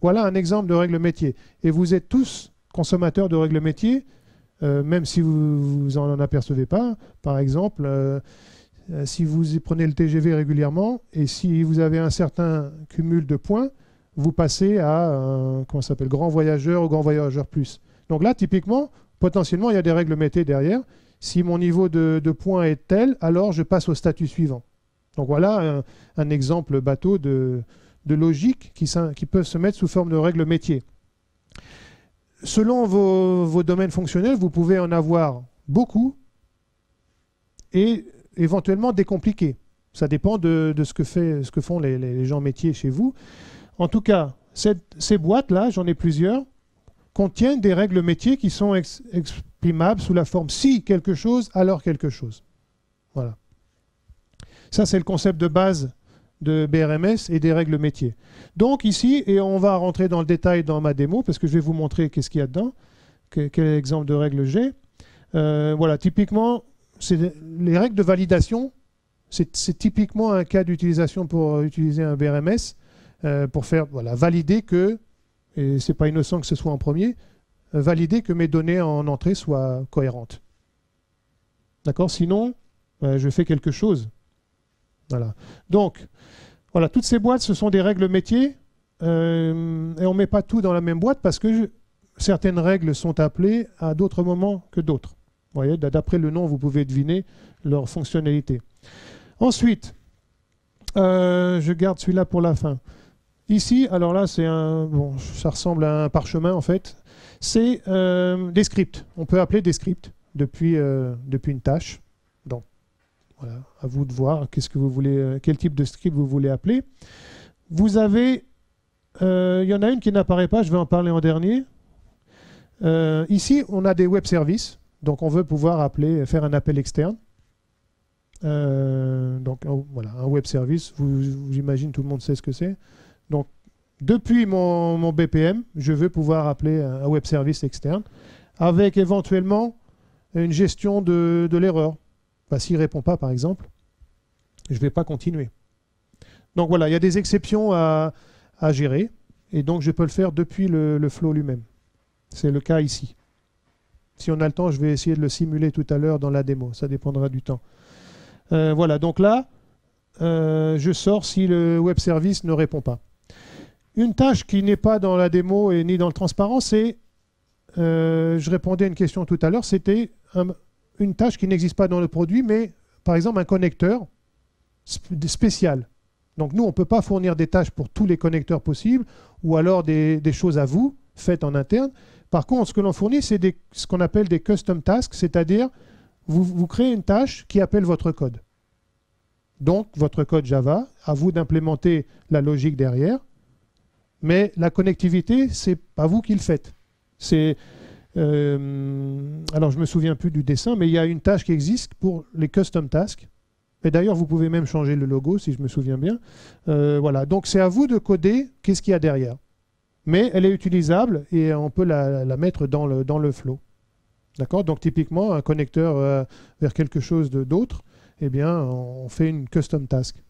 Voilà un exemple de règle métier. Et vous êtes tous consommateurs de règles métiers, même si vous en apercevez pas. Par exemple, si vous prenez le TGV régulièrement et si vous avez un certain cumul de points, vous passez à comment ça s'appelle, grand voyageur ou grand voyageur plus. Donc là, typiquement, potentiellement, il y a des règles métiers derrière. Si mon niveau de points est tel, alors je passe au statut suivant. Donc voilà un exemple bateau de logique qui peuvent se mettre sous forme de règles métiers. Selon vos domaines fonctionnels, vous pouvez en avoir beaucoup et éventuellement décompliquer. Ça dépend de ce que font les gens métiers chez vous. En tout cas, ces boîtes-là, j'en ai plusieurs, contiennent des règles métiers qui sont exprimables sous la forme si quelque chose, alors quelque chose. Voilà. Ça, c'est le concept de base de BRMS et des règles métiers. Donc ici, et on va rentrer dans le détail dans ma démo, parce que je vais vous montrer qu'est-ce qu'il y a dedans, quel exemple de règles j'ai. Voilà, typiquement, les règles de validation, c'est typiquement un cas d'utilisation pour utiliser un BRMS, pour faire valider que, et c'est pas innocent que ce soit en premier, valider que mes données en entrée soient cohérentes. D'accord? Sinon, je fais quelque chose. Voilà. Donc, voilà, toutes ces boîtes, ce sont des règles métiers, et on ne met pas tout dans la même boîte parce que certaines règles sont appelées à d'autres moments que d'autres. Vous voyez, d'après le nom, vous pouvez deviner leur fonctionnalité. Ensuite, je garde celui-là pour la fin. Ici, alors là, bon, ça ressemble à un parchemin en fait. C'est des scripts. On peut appeler des scripts depuis une tâche. Donc, voilà, à vous de voir qu'est-ce que vous voulez, quel type de script vous voulez appeler. Vous avez, il y en a une qui n'apparaît pas, je vais en parler en dernier. Ici, on a des web services. Donc, on veut pouvoir faire un appel externe. Donc, voilà, un web service, j'imagine tout le monde sait ce que c'est. Donc, depuis mon BPM, je veux pouvoir appeler un web service externe avec éventuellement une gestion de l'erreur. S'il ne répond pas, par exemple, je ne vais pas continuer. Donc voilà, il y a des exceptions à gérer et donc je peux le faire depuis le flow lui-même. C'est le cas ici. Si on a le temps, je vais essayer de le simuler tout à l'heure dans la démo. Ça dépendra du temps. Voilà, donc là, je sors si le web service ne répond pas. Une tâche qui n'est pas dans la démo et ni dans le transparent, c'est, je répondais à une question tout à l'heure, c'était une tâche qui n'existe pas dans le produit, mais par exemple un connecteur spécial. Donc nous, on ne peut pas fournir des tâches pour tous les connecteurs possibles, ou alors des choses à vous, faites en interne. Par contre, ce que l'on fournit, c'est ce qu'on appelle des custom tasks, c'est-à-dire vous créez une tâche qui appelle votre code. Donc, votre code Java, à vous d'implémenter la logique derrière, mais la connectivité, ce n'est pas vous qui le faites. Alors, je ne me souviens plus du dessin, mais il y a une tâche qui existe pour les custom tasks. Et d'ailleurs, vous pouvez même changer le logo, si je me souviens bien. Voilà. Donc, c'est à vous de coder qu'est-ce qu'il y a derrière. Mais elle est utilisable et on peut la mettre dans le flow. D'accord? Donc, typiquement, un connecteur vers quelque chose d'autre, eh bien, on fait une custom task.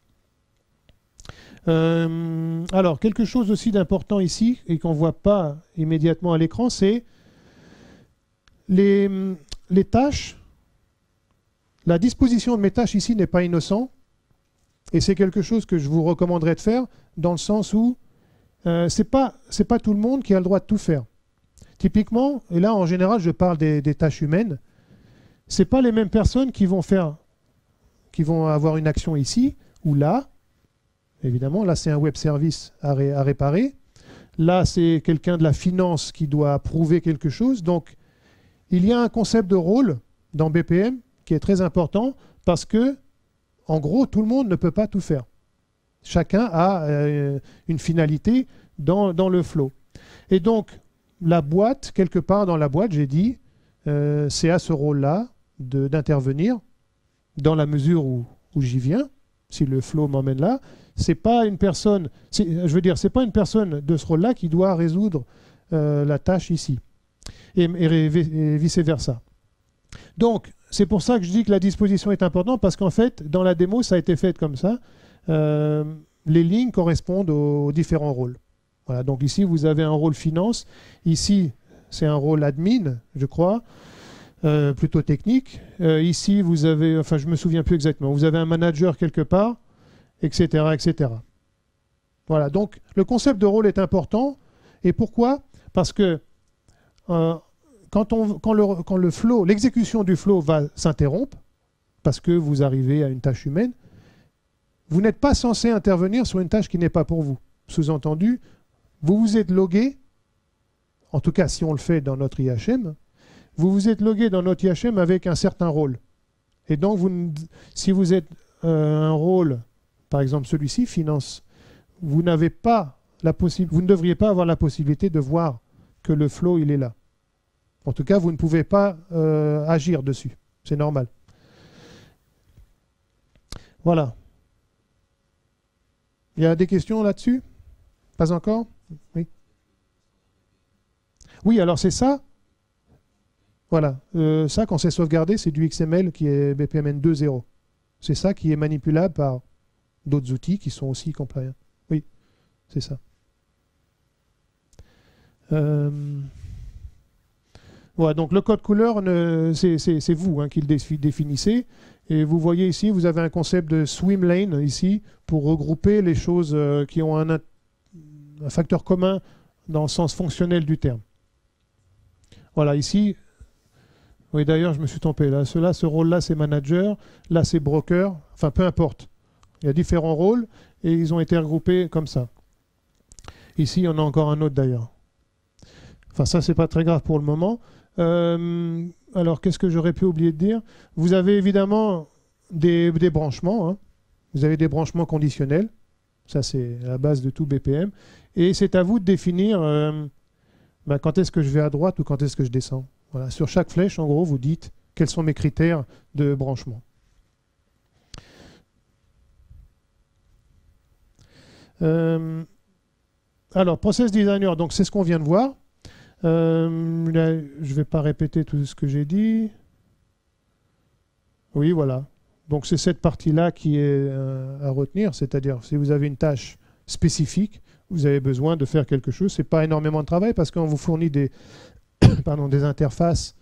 Alors, quelque chose aussi d'important ici, et qu'on ne voit pas immédiatement à l'écran, c'est les tâches. La disposition de mes tâches ici n'est pas innocent, et c'est quelque chose que je vous recommanderais de faire, dans le sens où c'est pas tout le monde qui a le droit de tout faire. Typiquement, et là en général je parle des tâches humaines, c'est pas les mêmes personnes qui vont avoir une action ici ou là, évidemment. Là, c'est un web service à réparer. Là, c'est quelqu'un de la finance qui doit prouver quelque chose. Donc, il y a un concept de rôle dans BPM qui est très important parce que, en gros, tout le monde ne peut pas tout faire. Chacun a une finalité dans le flow. Et donc, la boîte, quelque part dans la boîte, j'ai dit, c'est à ce rôle-là d'intervenir dans la mesure où j'y viens, si le flow m'emmène là. C'est pas une personne, je veux dire, c'est pas une personne de ce rôle-là qui doit résoudre la tâche ici, et vice-versa. Donc, c'est pour ça que je dis que la disposition est importante, parce qu'en fait, dans la démo, ça a été fait comme ça. Les lignes correspondent aux différents rôles. Voilà, donc ici, vous avez un rôle finance. Ici, c'est un rôle admin, je crois, plutôt technique. Ici, vous avez, enfin, je ne me souviens plus exactement, vous avez un manager quelque part, etc., etc. Voilà, donc le concept de rôle est important. Et pourquoi? Parce que quand le flow, l'exécution du flow va s'interrompre, parce que vous arrivez à une tâche humaine, vous n'êtes pas censé intervenir sur une tâche qui n'est pas pour vous. Sous-entendu, vous vous êtes logué, en tout cas si on le fait dans notre IHM, vous vous êtes logué dans notre IHM avec un certain rôle. Et donc, si vous êtes un rôle, par exemple celui-ci, finance, vous n'avez pas vous ne devriez pas avoir la possibilité de voir que le flow, il est là. En tout cas, vous ne pouvez pas agir dessus. C'est normal. Voilà. Il y a des questions là-dessus? Pas encore? Oui. Oui, alors c'est ça. Voilà. Ça, quand c'est sauvegardé, c'est du XML qui est BPMN 2.0. C'est ça qui est manipulable par d'autres outils qui sont aussi compliant. Oui, c'est ça. Voilà, donc le code couleur, c'est vous qui le définissez. Et vous voyez ici, vous avez un concept de swim lane ici pour regrouper les choses qui ont un facteur commun dans le sens fonctionnel du terme. Voilà, ici, oui d'ailleurs je me suis trompé, là, ce rôle-là c'est manager, là c'est broker, enfin peu importe. Il y a différents rôles et ils ont été regroupés comme ça. Ici, on a encore un autre d'ailleurs. Enfin ça c'est pas très grave pour le moment. Alors, qu'est-ce que j'aurais pu oublier de dire? Vous avez évidemment des branchements. Hein. Vous avez des branchements conditionnels. Ça, c'est la base de tout BPM. Et c'est à vous de définir quand est-ce que je vais à droite ou quand est-ce que je descends. Voilà. Sur chaque flèche, en gros, vous dites quels sont mes critères de branchement. Alors, Process Designer, donc c'est ce qu'on vient de voir. Là, je ne vais pas répéter tout ce que j'ai dit. Oui, voilà. Donc c'est cette partie-là qui est à retenir, c'est-à-dire si vous avez une tâche spécifique, vous avez besoin de faire quelque chose. Ce n'est pas énormément de travail parce qu'on vous fournit des, des interfaces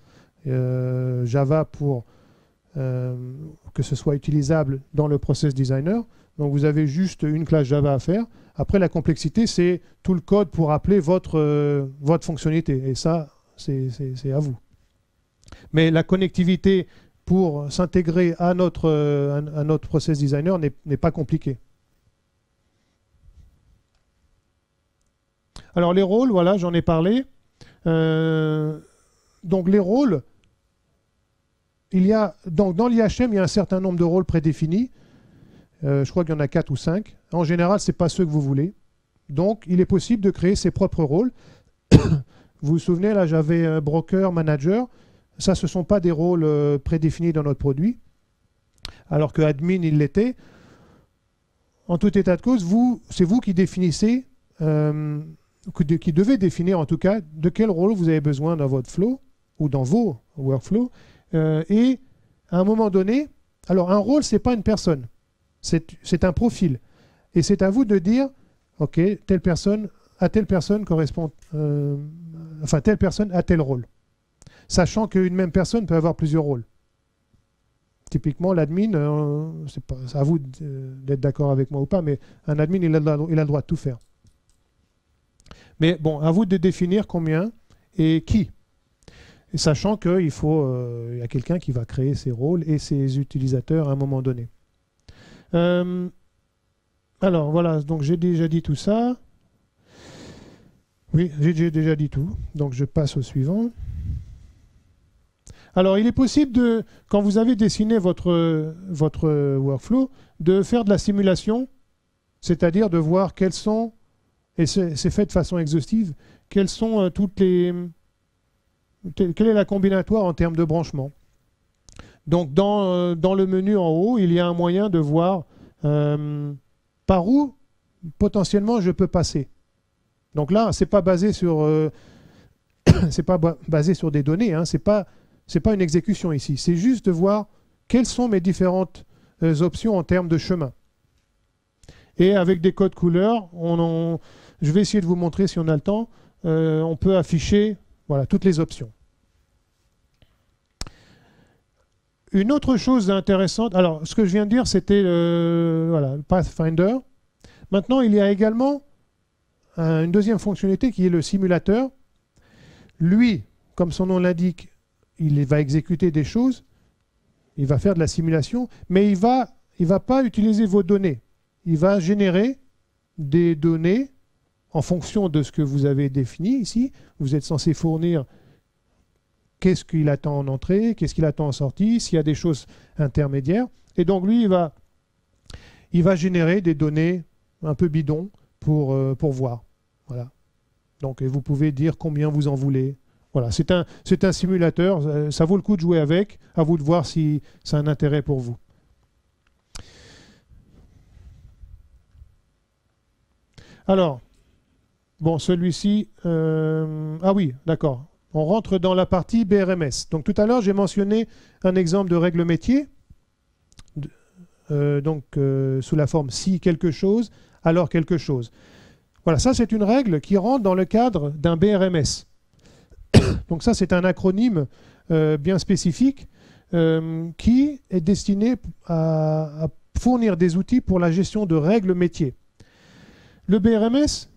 Java pour que ce soit utilisable dans le Process Designer. Donc vous avez juste une classe Java à faire. Après, la complexité, c'est tout le code pour appeler votre fonctionnalité. Et ça, c'est à vous. Mais la connectivité pour s'intégrer à notre Process Designer n'est pas compliquée. Alors les rôles, voilà, j'en ai parlé. Donc les rôles, dans l'IHM, il y a un certain nombre de rôles prédéfinis. Je crois qu'il y en a 4 ou 5. En général, ce n'est pas ceux que vous voulez. Donc, il est possible de créer ses propres rôles. Vous vous souvenez, là, j'avais broker, manager. Ça, ce ne sont pas des rôles prédéfinis dans notre produit. Alors que admin, il l'était. En tout état de cause, c'est vous qui définissez, qui devez définir en tout cas, de quel rôle vous avez besoin dans votre flow ou dans vos workflows. Et à un moment donné, alors un rôle, ce n'est pas une personne. C'est un profil. Et c'est à vous de dire, OK, telle personne correspond, enfin telle personne a tel rôle. Sachant qu'une même personne peut avoir plusieurs rôles. Typiquement, l'admin, c'est à vous d'être d'accord avec moi ou pas, mais un admin, il a le droit de tout faire. Mais bon, à vous de définir combien et qui. Et sachant qu'il y a quelqu'un qui va créer ses rôles et ses utilisateurs à un moment donné. Alors voilà, donc j'ai déjà dit tout ça. Oui, j'ai déjà dit tout. Donc je passe au suivant. Alors il est possible de, quand vous avez dessiné votre workflow, de faire de la simulation, c'est-à-dire de voir quels sont, et c'est fait de façon exhaustive, quelles sont quelle est la combinatoire en termes de branchement. Donc dans le menu en haut, il y a un moyen de voir par où potentiellement je peux passer. Donc là, c'est pas basé sur c'est pas basé sur des données, hein, c'est pas une exécution ici. C'est juste de voir quelles sont mes différentes options en termes de chemin. Et avec des codes couleurs, je vais essayer de vous montrer si on a le temps. On peut afficher voilà, toutes les options. Une autre chose intéressante, alors ce que je viens de dire, c'était voilà, Pathfinder. Maintenant, il y a également une deuxième fonctionnalité qui est le simulateur. Lui, comme son nom l'indique, il va exécuter des choses, il va faire de la simulation, mais il va pas utiliser vos données. Il va générer des données en fonction de ce que vous avez défini ici. Vous êtes censé fournir qu'est-ce qu'il attend en entrée, qu'est-ce qu'il attend en sortie, s'il y a des choses intermédiaires. Et donc lui, il va générer des données un peu bidons pour voir. Voilà. Donc vous pouvez dire combien vous en voulez. Voilà, c'est un simulateur, ça vaut le coup de jouer avec, à vous de voir si c'est un intérêt pour vous. Alors, bon, celui-ci, ah oui, d'accord. On rentre dans la partie BRMS. Donc tout à l'heure, j'ai mentionné un exemple de règle métier, sous la forme si quelque chose, alors quelque chose. Voilà, ça c'est une règle qui rentre dans le cadre d'un BRMS. Donc ça c'est un acronyme bien spécifique qui est destiné à fournir des outils pour la gestion de règles métiers. Le BRMS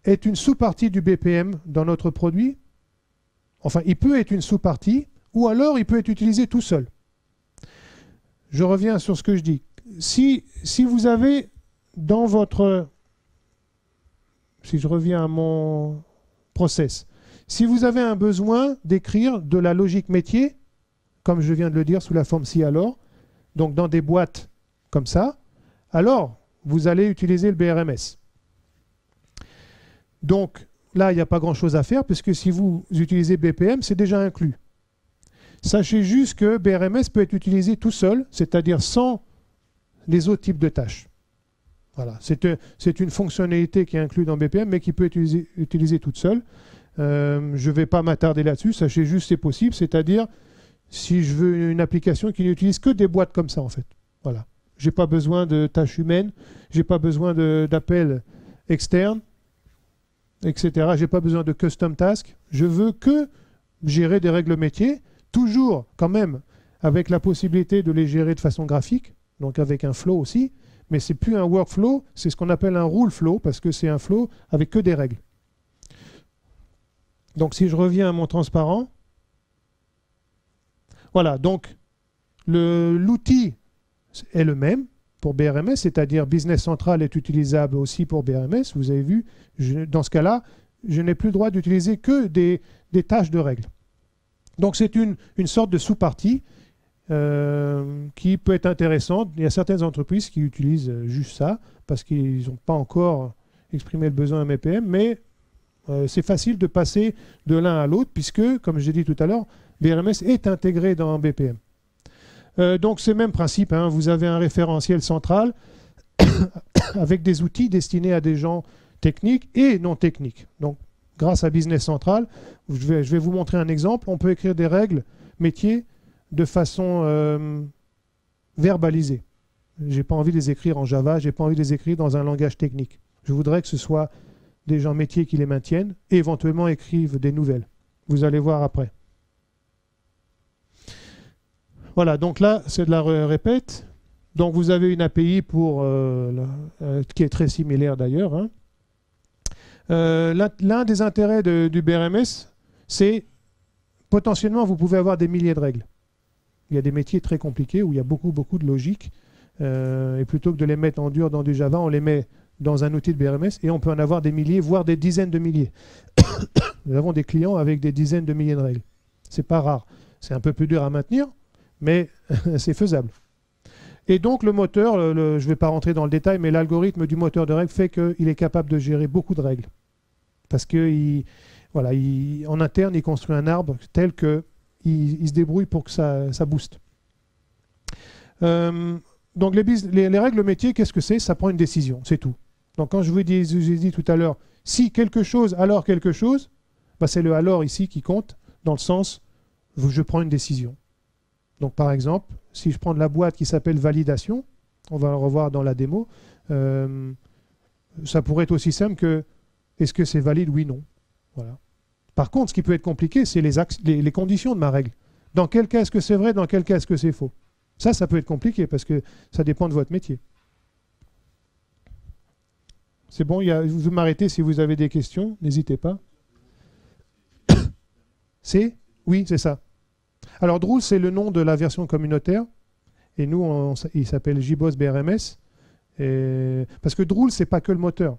est une sous-partie du BPM dans notre produit. Enfin, il peut être une sous-partie ou alors il peut être utilisé tout seul. Je reviens sur ce que je dis. Si vous avez dans votre... Si je reviens à mon process, si vous avez un besoin d'écrire de la logique métier, comme je viens de le dire sous la forme si alors, donc dans des boîtes comme ça, alors vous allez utiliser le BRMS. Donc là, il n'y a pas grand-chose à faire puisque si vous utilisez BPM, c'est déjà inclus. Sachez juste que BRMS peut être utilisé tout seul, c'est-à-dire sans les autres types de tâches. Voilà, c'est une fonctionnalité qui est inclue dans BPM, mais qui peut être utilisée toute seule. Je ne vais pas m'attarder là-dessus, sachez juste que c'est possible, c'est-à-dire si je veux une application qui n'utilise que des boîtes comme ça, en fait. Voilà. Je n'ai pas besoin de tâches humaines, je n'ai pas besoin d'appels externes, etc. Je n'ai pas besoin de custom task. Je veux que gérer des règles métiers, toujours quand même avec la possibilité de les gérer de façon graphique, donc avec un flow aussi. Mais ce n'est plus un workflow, c'est ce qu'on appelle un rule flow, parce que c'est un flow avec que des règles. Donc si je reviens à mon transparent, voilà, donc l'outil est le même pour BRMS, c'est-à-dire Business Central est utilisable aussi pour BRMS, vous avez vu, dans ce cas-là, je n'ai plus le droit d'utiliser que des tâches de règles. Donc c'est une sorte de sous-partie qui peut être intéressante. Il y a certaines entreprises qui utilisent juste ça parce qu'ils n'ont pas encore exprimé le besoin MPM, mais c'est facile de passer de l'un à l'autre puisque, comme j'ai dit tout à l'heure, BRMS est intégré dans BPM. Donc c'est le même principe, hein. Vous avez un référentiel central avec des outils destinés à des gens techniques et non techniques. Donc grâce à Business Central, je vais vous montrer un exemple. On peut écrire des règles métiers de façon verbalisée. Je n'ai pas envie de les écrire en Java, je n'ai pas envie de les écrire dans un langage technique. Je voudrais que ce soit des gens métiers qui les maintiennent et éventuellement écrivent des nouvelles. Vous allez voir après. Voilà, donc là, c'est de la répète. Donc vous avez une API qui est très similaire d'ailleurs. Hein. L'un des intérêts du BRMS, c'est potentiellement vous pouvez avoir des milliers de règles. Il y a des métiers très compliqués où il y a beaucoup de logique. Et plutôt que de les mettre en dur dans du Java, on les met dans un outil de BRMS et on peut en avoir des milliers, voire des dizaines de milliers. Nous avons des clients avec des dizaines de milliers de règles. C'est pas rare. C'est un peu plus dur à maintenir, mais c'est faisable. Et donc le moteur, je ne vais pas rentrer dans le détail, mais l'algorithme du moteur de règles fait qu'il est capable de gérer beaucoup de règles. Parce que voilà, en interne, il construit un arbre tel qu'il se débrouille pour que ça booste. Donc les règles métiers, qu'est-ce que c'est? Ça prend une décision, c'est tout. Donc quand je vous ai dit tout à l'heure, si quelque chose, alors quelque chose, bah c'est le alors ici qui compte, dans le sens, je prends une décision. Donc par exemple, si je prends de la boîte qui s'appelle validation, on va le revoir dans la démo, ça pourrait être aussi simple que est-ce que c'est valide, oui, non. Voilà. Par contre, ce qui peut être compliqué, c'est les conditions de ma règle. Dans quel cas est-ce que c'est vrai, dans quel cas est-ce que c'est faux? Ça peut être compliqué parce que ça dépend de votre métier. C'est bon, vous m'arrêtez si vous avez des questions, n'hésitez pas. Oui, c'est ça. Alors Drool, c'est le nom de la version communautaire. Et nous, il s'appelle JBoss BRMS. Parce que Drool, c'est pas que le moteur.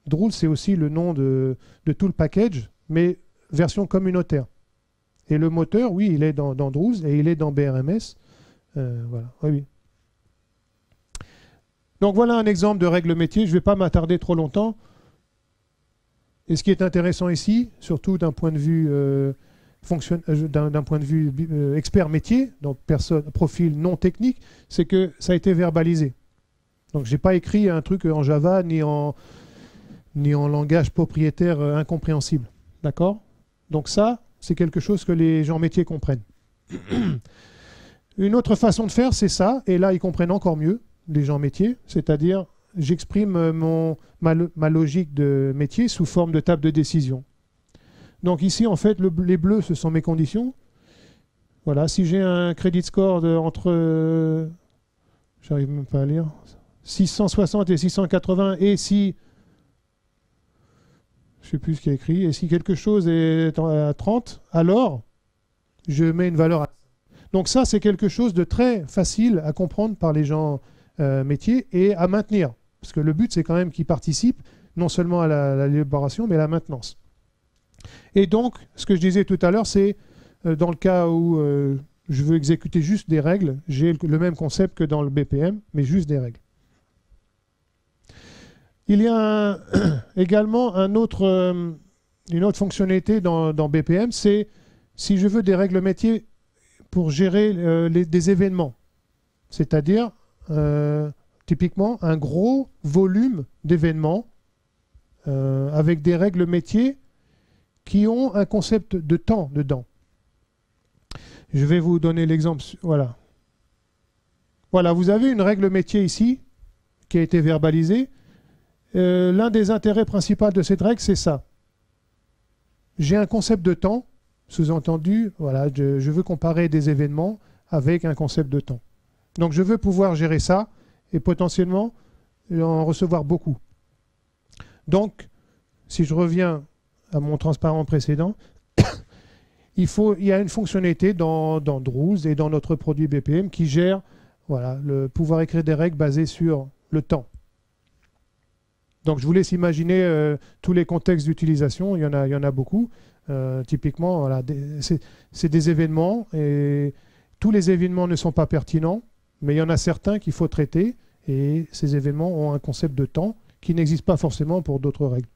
Drool, c'est aussi le nom de tout le package, mais version communautaire. Et le moteur, oui, il est dans Drool et il est dans BRMS. Voilà, oui. Donc voilà un exemple de règle métier. Je ne vais pas m'attarder trop longtemps. Et ce qui est intéressant ici, surtout d'un point de vue expert métier, donc profil non technique, c'est que ça a été verbalisé. Donc je n'ai pas écrit un truc en Java ni en langage propriétaire incompréhensible. D'accord? Donc ça, c'est quelque chose que les gens métiers comprennent. Une autre façon de faire, c'est ça, et là, ils comprennent encore mieux, les gens métiers, c'est-à-dire, j'exprime ma logique de métier sous forme de table de décision. Donc ici, en fait, les bleus, ce sont mes conditions. Voilà, si j'ai un credit score entre, j'arrive même pas à lire, 660 et 680, et si, je ne sais plus ce qu'il y a écrit, et si quelque chose est à 30, alors, je mets une valeur à... Donc ça, c'est quelque chose de très facile à comprendre par les gens métiers et à maintenir. Parce que le but, c'est quand même qu'ils participent non seulement à l'élaboration, mais à la maintenance. Et donc, ce que je disais tout à l'heure, c'est dans le cas où je veux exécuter juste des règles, j'ai le même concept que dans le BPM, mais juste des règles. Il y a également une autre fonctionnalité dans BPM, c'est si je veux des règles métiers pour gérer des événements. C'est-à-dire, typiquement, un gros volume d'événements avec des règles métiers qui ont un concept de temps dedans. Je vais vous donner l'exemple. Voilà. Voilà, vous avez une règle métier ici qui a été verbalisée. L'un des intérêts principaux de cette règle, c'est ça. J'ai un concept de temps. Sous-entendu, voilà, je veux comparer des événements avec un concept de temps. Donc je veux pouvoir gérer ça et potentiellement en recevoir beaucoup. Donc, si je reviens à mon transparent précédent, il y a une fonctionnalité dans Drool et dans notre produit BPM qui gère le pouvoir écrire des règles basées sur le temps. Donc je vous laisse imaginer tous les contextes d'utilisation, il y en a beaucoup. Typiquement, voilà, c'est des événements et tous les événements ne sont pas pertinents, mais il y en a certains qu'il faut traiter et ces événements ont un concept de temps qui n'existe pas forcément pour d'autres règles.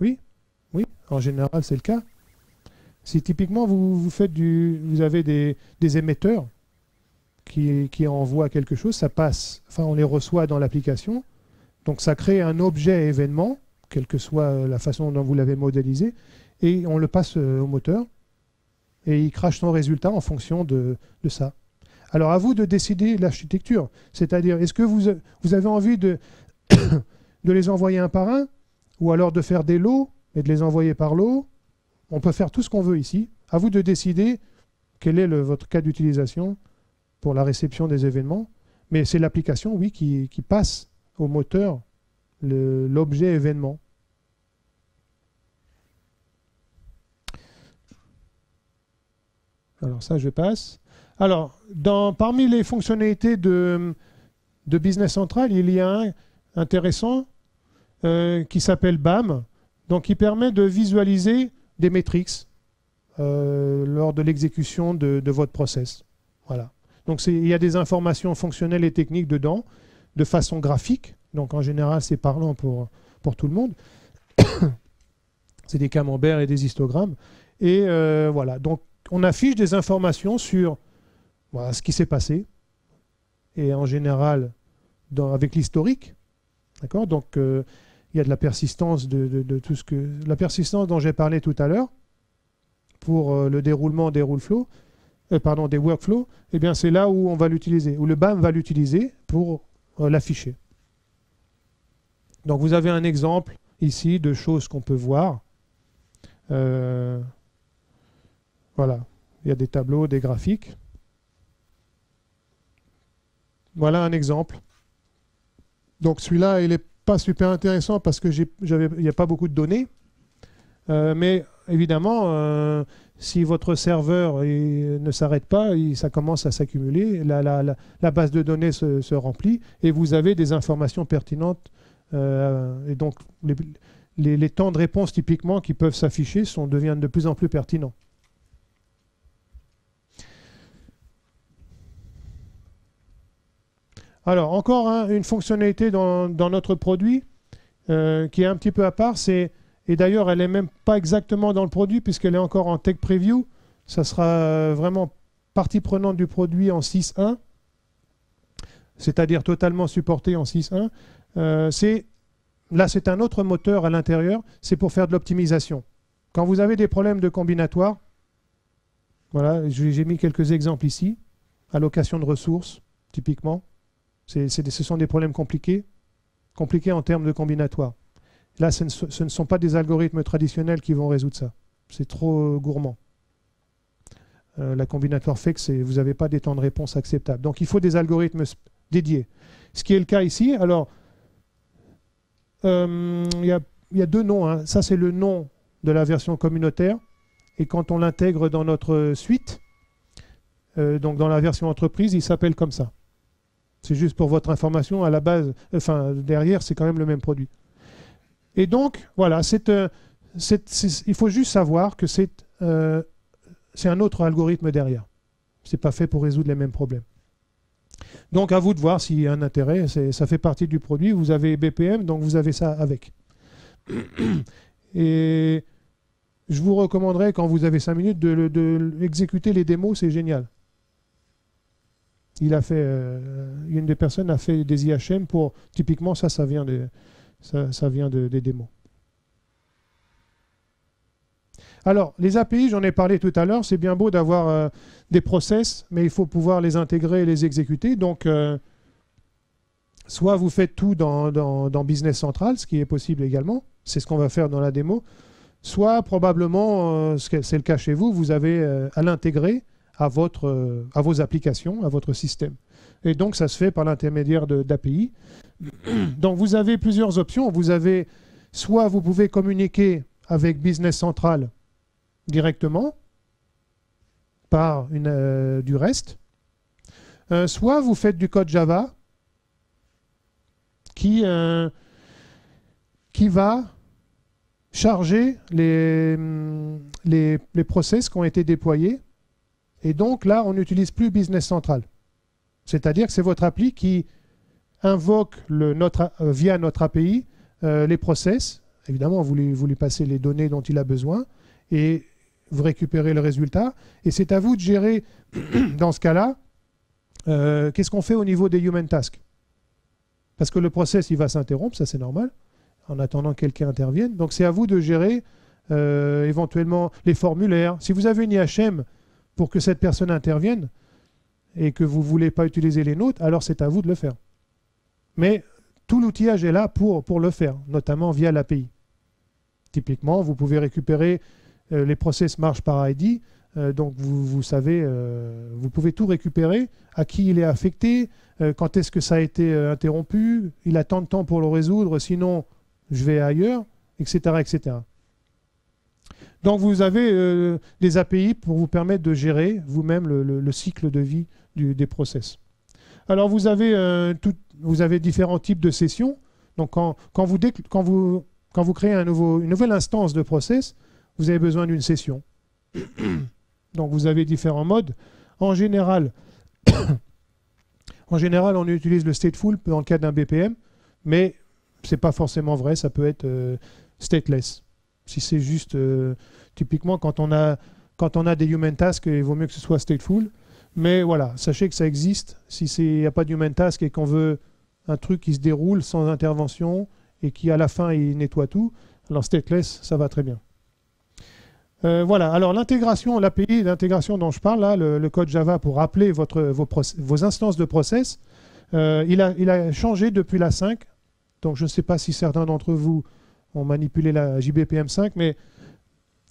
Oui, oui, en général c'est le cas. Si typiquement vous avez des émetteurs qui envoient quelque chose, ça passe, enfin on les reçoit dans l'application. Donc ça crée un objet événement, quelle que soit la façon dont vous l'avez modélisé, et on le passe au moteur, et il crache son résultat en fonction de ça. Alors à vous de décider l'architecture, c'est-à-dire est-ce que vous avez envie de les envoyer un par un, ou alors de faire des lots et de les envoyer par lot. On peut faire tout ce qu'on veut ici. À vous de décider quel est votre cas d'utilisation pour la réception des événements, mais c'est l'application, oui, qui passe au moteur l'objet événement. « 」 « 」 « 」 « 」 « 」 « 」 « 」 « 」 « 」 « 」 « 」 « 」 « 」 « 」 « 」 « 」 « 」 « 」 « 」 « 」 « 」 « 」 « 」 « 」 « 」 « 」 « 」 « 」 « 」 « 」 « 」 « 」 « 」 « 」 « 」 « Alors ça, je passe. Alors, parmi les fonctionnalités de Business Central, il y a un intéressant qui s'appelle BAM, donc qui permet de visualiser des métriques lors de l'exécution de votre process. Voilà. Donc il y a des informations fonctionnelles et techniques dedans, de façon graphique. Donc en général, c'est parlant pour tout le monde. C'est des camemberts et des histogrammes. Et voilà. Donc on affiche des informations sur voilà, ce qui s'est passé. Et en général, avec l'historique. D'accord ? Donc il y a de la persistance de tout ce que. La persistance dont j'ai parlé tout à l'heure pour le déroulement des des workflows, eh bien c'est là où on va l'utiliser, où le BAM va l'utiliser pour l'afficher. Donc vous avez un exemple ici de choses qu'on peut voir. Voilà, il y a des tableaux, des graphiques. Voilà un exemple. Donc celui-là, il n'est pas super intéressant parce que il n'y a pas beaucoup de données. Mais évidemment, si votre serveur ne s'arrête pas, ça commence à s'accumuler, la base de données se remplit et vous avez des informations pertinentes. Et donc, les temps de réponse typiquement qui peuvent s'afficher deviennent de plus en plus pertinents. Alors, encore une fonctionnalité dans notre produit qui est un petit peu à part, et d'ailleurs, elle n'est même pas exactement dans le produit puisqu'elle est encore en tech preview. Ça sera vraiment partie prenante du produit en 6.1, c'est-à-dire totalement supporté en 6.1. Là, c'est un autre moteur à l'intérieur, c'est pour faire de l'optimisation. Quand vous avez des problèmes de combinatoire, voilà, j'ai mis quelques exemples ici, allocation de ressources, typiquement. Ce sont des problèmes compliqués en termes de combinatoire. Là, ce ne sont pas des algorithmes traditionnels qui vont résoudre ça. C'est trop gourmand. La combinatoire fait que vous n'avez pas des temps de réponse acceptables. Donc, il faut des algorithmes dédiés. Ce qui est le cas ici. Alors, il y a deux noms. Hein. Ça, c'est le nom de la version communautaire. Et quand on l'intègre dans notre suite, donc dans la version entreprise, il s'appelle comme ça. C'est juste pour votre information. À la base, derrière, c'est quand même le même produit. Et donc, voilà, il faut juste savoir que c'est un autre algorithme derrière. Ce n'est pas fait pour résoudre les mêmes problèmes. Donc, à vous de voir s'il y a un intérêt. Ça fait partie du produit. Vous avez BPM, donc vous avez ça avec. Et je vous recommanderais, quand vous avez 5 minutes, de exécuter les démos. C'est génial. Une des personnes a fait des IHM pour... Typiquement, ça vient des démos. Alors, les API, j'en ai parlé tout à l'heure, c'est bien beau d'avoir des process, mais il faut pouvoir les intégrer et les exécuter. Donc, soit vous faites tout dans Business Central, ce qui est possible également, c'est ce qu'on va faire dans la démo, soit probablement, c'est le cas chez vous, vous avez à l'intégrer à vos applications, à votre système. Et donc, ça se fait par l'intermédiaire d'API. Donc, vous avez plusieurs options. Soit vous pouvez communiquer avec Business Central directement par du REST, soit vous faites du code Java qui va charger les process qui ont été déployés. Et donc, là, on n'utilise plus Business Central. C'est-à-dire que c'est votre appli qui invoque via notre API les process. Évidemment, vous lui passez les données dont il a besoin et vous récupérez le résultat. Et c'est à vous de gérer, dans ce cas-là, qu'est-ce qu'on fait au niveau des human tasks. Parce que le process, il va s'interrompre, ça c'est normal, en attendant que quelqu'un intervienne. Donc c'est à vous de gérer éventuellement les formulaires. Si vous avez une IHM pour que cette personne intervienne, et que vous ne voulez pas utiliser les nôtres, alors c'est à vous de le faire. Mais tout l'outillage est là pour le faire, notamment via l'API. Typiquement, vous pouvez récupérer les process marche par ID, donc vous savez, vous pouvez tout récupérer, à qui il est affecté, quand est-ce que ça a été interrompu, il a tant de temps pour le résoudre, sinon je vais ailleurs, etc., etc. Donc vous avez des API pour vous permettre de gérer vous-même le cycle de vie des process. Alors vous avez différents types de sessions. Donc quand vous créez une nouvelle instance de process, vous avez besoin d'une session. Donc vous avez différents modes. En général, on utilise le stateful dans le cas d'un BPM, mais ce n'est pas forcément vrai, ça peut être stateless. Si c'est juste, typiquement, quand on a des human tasks, il vaut mieux que ce soit stateful. Mais voilà, sachez que ça existe. Si il n'y a pas de human task et qu'on veut un truc qui se déroule sans intervention et qui, à la fin, il nettoie tout, alors stateless, ça va très bien. Voilà, alors l'intégration, l'API d'intégration dont je parle, là, le code Java pour rappeler vos instances de process, il a changé depuis la 5. Donc je ne sais pas si certains d'entre vous ont manipulé la JBPM 5, mais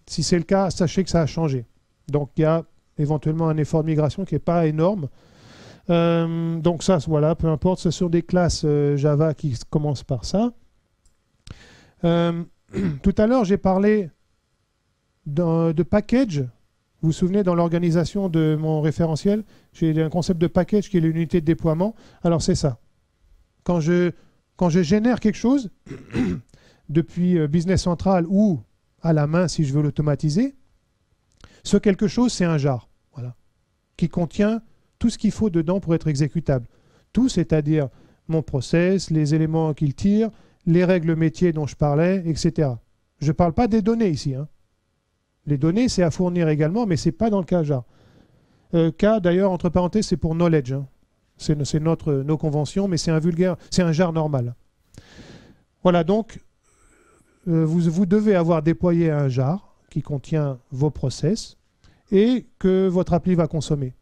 si c'est le cas, sachez que ça a changé. Donc il y a éventuellement un effort de migration qui n'est pas énorme. Donc ça, voilà, peu importe, ce sont des classes Java qui commencent par ça. Tout à l'heure, j'ai parlé de package. Vous vous souvenez, dans l'organisation de mon référentiel, j'ai un concept de package qui est l'unité de déploiement. Alors c'est ça. Quand je génère quelque chose, depuis Business Central ou à la main si je veux l'automatiser, ce quelque chose, c'est un jar, voilà, qui contient tout ce qu'il faut dedans pour être exécutable. Tout, c'est-à-dire mon process, les éléments qu'il tire, les règles métiers dont je parlais, etc. Je ne parle pas des données ici. Hein. Les données, c'est à fournir également, mais ce n'est pas dans le cas jar. Cas, d'ailleurs, entre parenthèses, c'est pour knowledge. Hein. C'est nos conventions, mais c'est un jar normal. Voilà, donc, vous devez avoir déployé un jar qui contient vos process et que votre appli va consommer.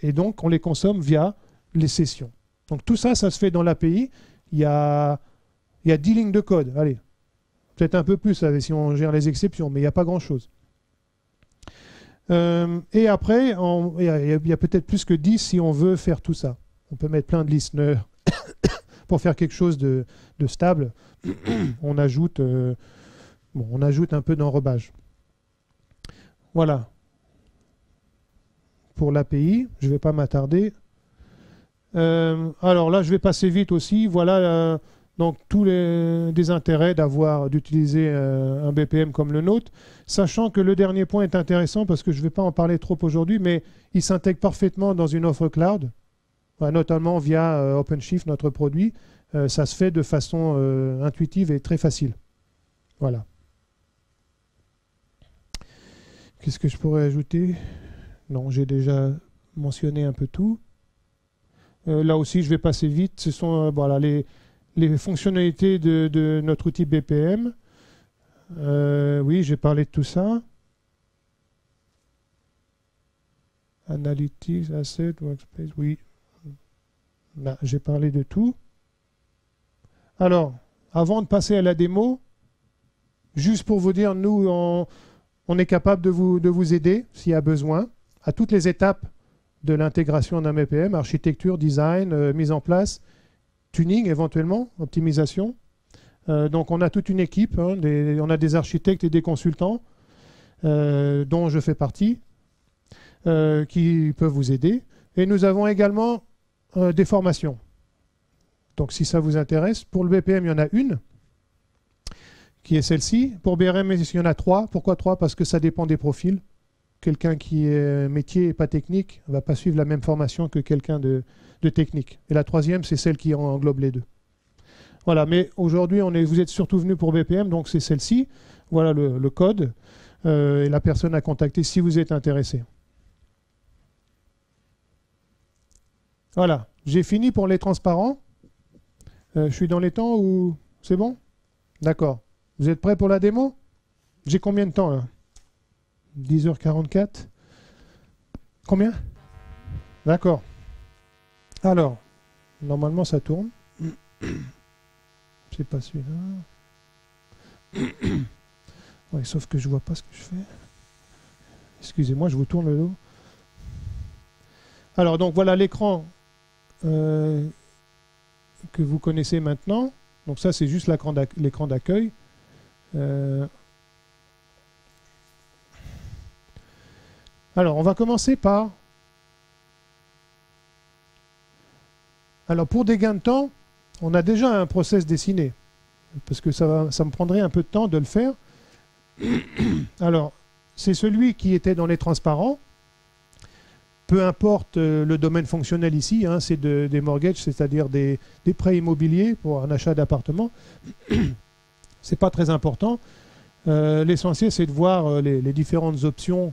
Et donc, on les consomme via les sessions. Donc, tout ça, ça se fait dans l'API. Il y a 10 lignes de code. Allez, peut-être un peu plus si on gère les exceptions, mais il n'y a pas grand-chose. Et après, il y a peut-être plus que 10 si on veut faire tout ça. On peut mettre plein de listeners pour faire quelque chose de stable. On ajoute un peu d'enrobage. Voilà. Pour l'API, je ne vais pas m'attarder. Alors là, je vais passer vite aussi. Voilà donc tous les intérêts d'utiliser un BPM comme le nôtre, sachant que le dernier point est intéressant parce que je ne vais pas en parler trop aujourd'hui, mais il s'intègre parfaitement dans une offre cloud, notamment via OpenShift, notre produit. Ça se fait de façon intuitive et très facile. Voilà. Qu'est-ce que je pourrais ajouter? Non, j'ai déjà mentionné un peu tout. Là aussi, je vais passer vite. Ce sont voilà, les fonctionnalités de notre outil BPM. Oui, j'ai parlé de tout ça. Analytics, Asset, Workspace, oui. Là, j'ai parlé de tout. Alors, avant de passer à la démo, juste pour vous dire, nous, on est capable de vous aider s'il y a besoin à toutes les étapes de l'intégration d'un BPM, architecture, design, mise en place, tuning éventuellement, optimisation. Donc on a toute une équipe, hein, on a des architectes et des consultants, dont je fais partie, qui peuvent vous aider. Et nous avons également des formations. Donc si ça vous intéresse, pour le BPM, il y en a une, qui est celle-ci. Pour BRM, il y en a 3. Pourquoi 3? Parce que ça dépend des profils. Quelqu'un qui est métier et pas technique ne va pas suivre la même formation que quelqu'un de technique. Et la 3e, c'est celle qui englobe les deux. Voilà, mais aujourd'hui, vous êtes surtout venus pour BPM, donc c'est celle-ci. Voilà le code et la personne à contacter si vous êtes intéressé. Voilà, j'ai fini pour les transparents. Je suis dans les temps ou c'est bon? D'accord. Vous êtes prêts pour la démo? J'ai combien de temps là? 10h44. Combien? D'accord. Alors, normalement ça tourne. C'est pas celui-là. Ouais, sauf que je vois pas ce que je fais. Excusez-moi, je vous tourne le dos. Alors, donc voilà l'écran que vous connaissez maintenant. Donc ça, c'est juste l'écran d'accueil. Alors, on va commencer par... Alors, pour des gains de temps, on a déjà un process dessiné, parce que ça me prendrait un peu de temps de le faire. Alors, c'est celui qui était dans les transparents. Peu importe le domaine fonctionnel ici, hein, c'est des mortgages, c'est-à-dire des prêts immobiliers pour un achat d'appartement. C'est pas très important. L'essentiel, c'est de voir les différentes options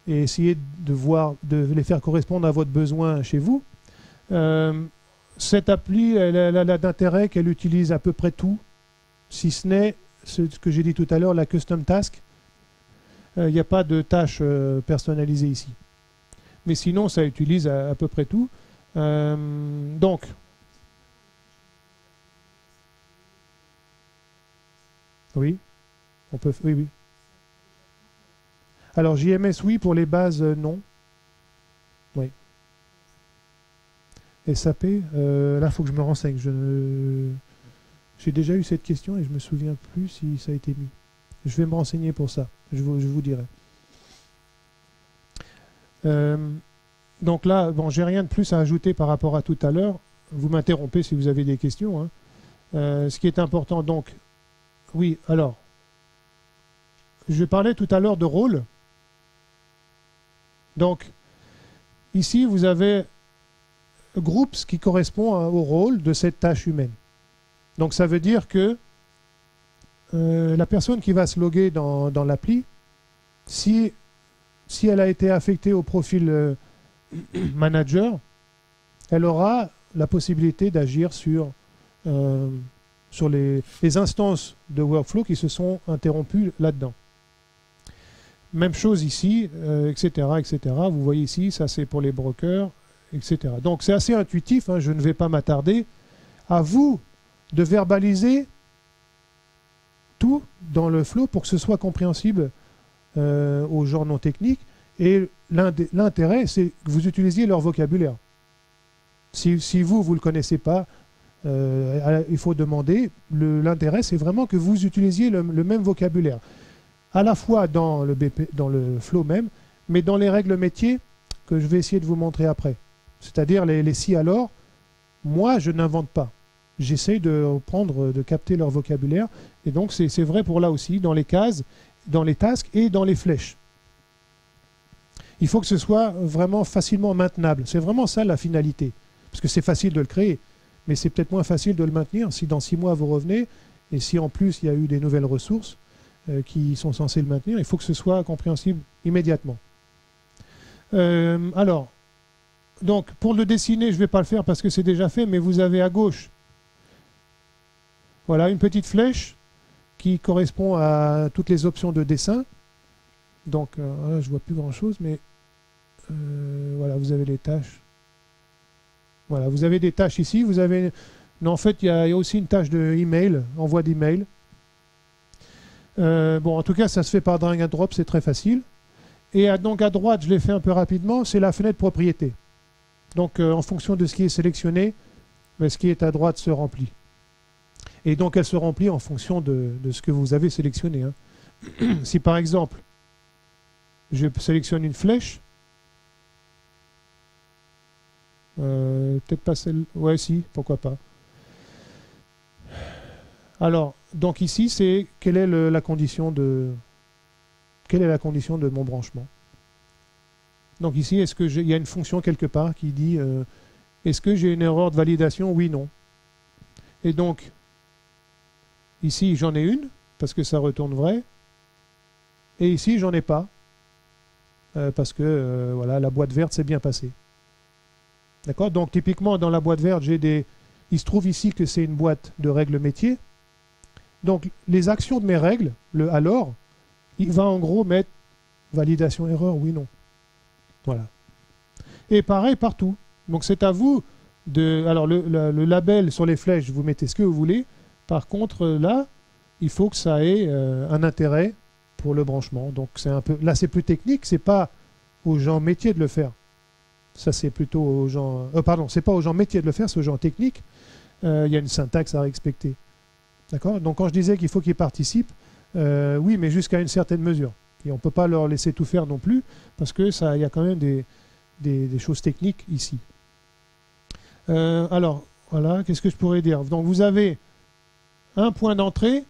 et essayer de les faire correspondre à votre besoin chez vous. Cette appli, elle a d'intérêt qu'elle utilise à peu près tout, si ce n'est ce que j'ai dit tout à l'heure, la custom task. Il n'y a pas de tâches personnalisées ici. Mais sinon, ça utilise à peu près tout. Donc, oui, on peut, oui, oui. Alors, JMS, oui, pour les bases, non. Oui. SAP, là, il faut que je me renseigne. J'ai déjà eu cette question et je ne me souviens plus si ça a été mis. Je vais me renseigner pour ça. Je vous dirai. Donc là, bon, j'ai rien de plus à ajouter par rapport à tout à l'heure. Vous m'interrompez si vous avez des questions, hein. Ce qui est important, donc, oui, alors, je parlais tout à l'heure de rôle. Donc, ici, vous avez groups qui correspond au rôle de cette tâche humaine. Donc, ça veut dire que la personne qui va se loguer dans l'appli, si elle a été affectée au profil manager, elle aura la possibilité d'agir sur les instances de workflow qui se sont interrompues là-dedans. Même chose ici, etc., etc. Vous voyez ici, ça c'est pour les brokers, etc. Donc c'est assez intuitif, hein, je ne vais pas m'attarder. À vous de verbaliser tout dans le flow pour que ce soit compréhensible aux gens non techniques. Et l'intérêt, c'est que vous utilisiez leur vocabulaire. Si vous ne le connaissez pas, il faut demander. L'intérêt, c'est vraiment que vous utilisiez le même vocabulaire. À la fois dans le flow même, mais dans les règles métiers que je vais essayer de vous montrer après. C'est-à-dire les si alors, moi, je n'invente pas. J'essaie de capter leur vocabulaire. Et donc, c'est vrai pour là aussi, dans les cases, dans les tasks et dans les flèches. Il faut que ce soit vraiment facilement maintenable. C'est vraiment ça la finalité. Parce que c'est facile de le créer, mais c'est peut-être moins facile de le maintenir si dans 6 mois vous revenez, et si en plus il y a eu des nouvelles ressources qui sont censées le maintenir, il faut que ce soit compréhensible immédiatement. Alors, donc pour le dessiner, je ne vais pas le faire parce que c'est déjà fait, mais vous avez à gauche, voilà, une petite flèche qui correspond à toutes les options de dessin. Donc, je ne vois plus grand-chose, mais voilà, vous avez les tâches. Voilà, vous avez des tâches ici. Vous avez, non, en fait, il y a aussi une tâche de email, envoi d'email. Bon, en tout cas, ça se fait par drag and drop, c'est très facile. Et donc à droite, je l'ai fait un peu rapidement, c'est la fenêtre propriété. Donc, en fonction de ce qui est sélectionné, ce qui est à droite se remplit. Et donc, elle se remplit en fonction de ce que vous avez sélectionné, hein. Si par exemple, je sélectionne une flèche, peut-être pas celle... Ouais, si, pourquoi pas. Alors, donc ici, c'est quelle est la condition de mon branchement. Donc ici, est-ce qu'il y a une fonction quelque part qui dit est-ce que j'ai une erreur de validation? Oui, non. Et donc, ici, j'en ai une, parce que ça retourne vrai. Et ici, j'en ai pas, parce que voilà, la boîte verte s'est bien passée. D'accord? Donc, typiquement, dans la boîte verte, il se trouve ici que c'est une boîte de règles métiers. Donc, les actions de mes règles, le alors, il va en gros mettre validation erreur, oui, non. Voilà. Et pareil partout. Donc, c'est à vous de... Alors, le label sur les flèches, vous mettez ce que vous voulez. Par contre, là, il faut que ça ait un intérêt pour le branchement. Donc, c'est un peu... Là, c'est plus technique. C'est pas aux gens métiers de le faire. Ça, c'est plutôt aux gens... pardon, c'est pas aux gens métiers de le faire, c'est aux gens techniques. Il y a une syntaxe à respecter. D'accord? Donc, quand je disais qu'il faut qu'ils participent, oui, mais jusqu'à une certaine mesure. Et on ne peut pas leur laisser tout faire non plus, parce que il y a quand même des choses techniques ici. Alors, voilà, qu'est-ce que je pourrais dire? Donc vous avez un point d'entrée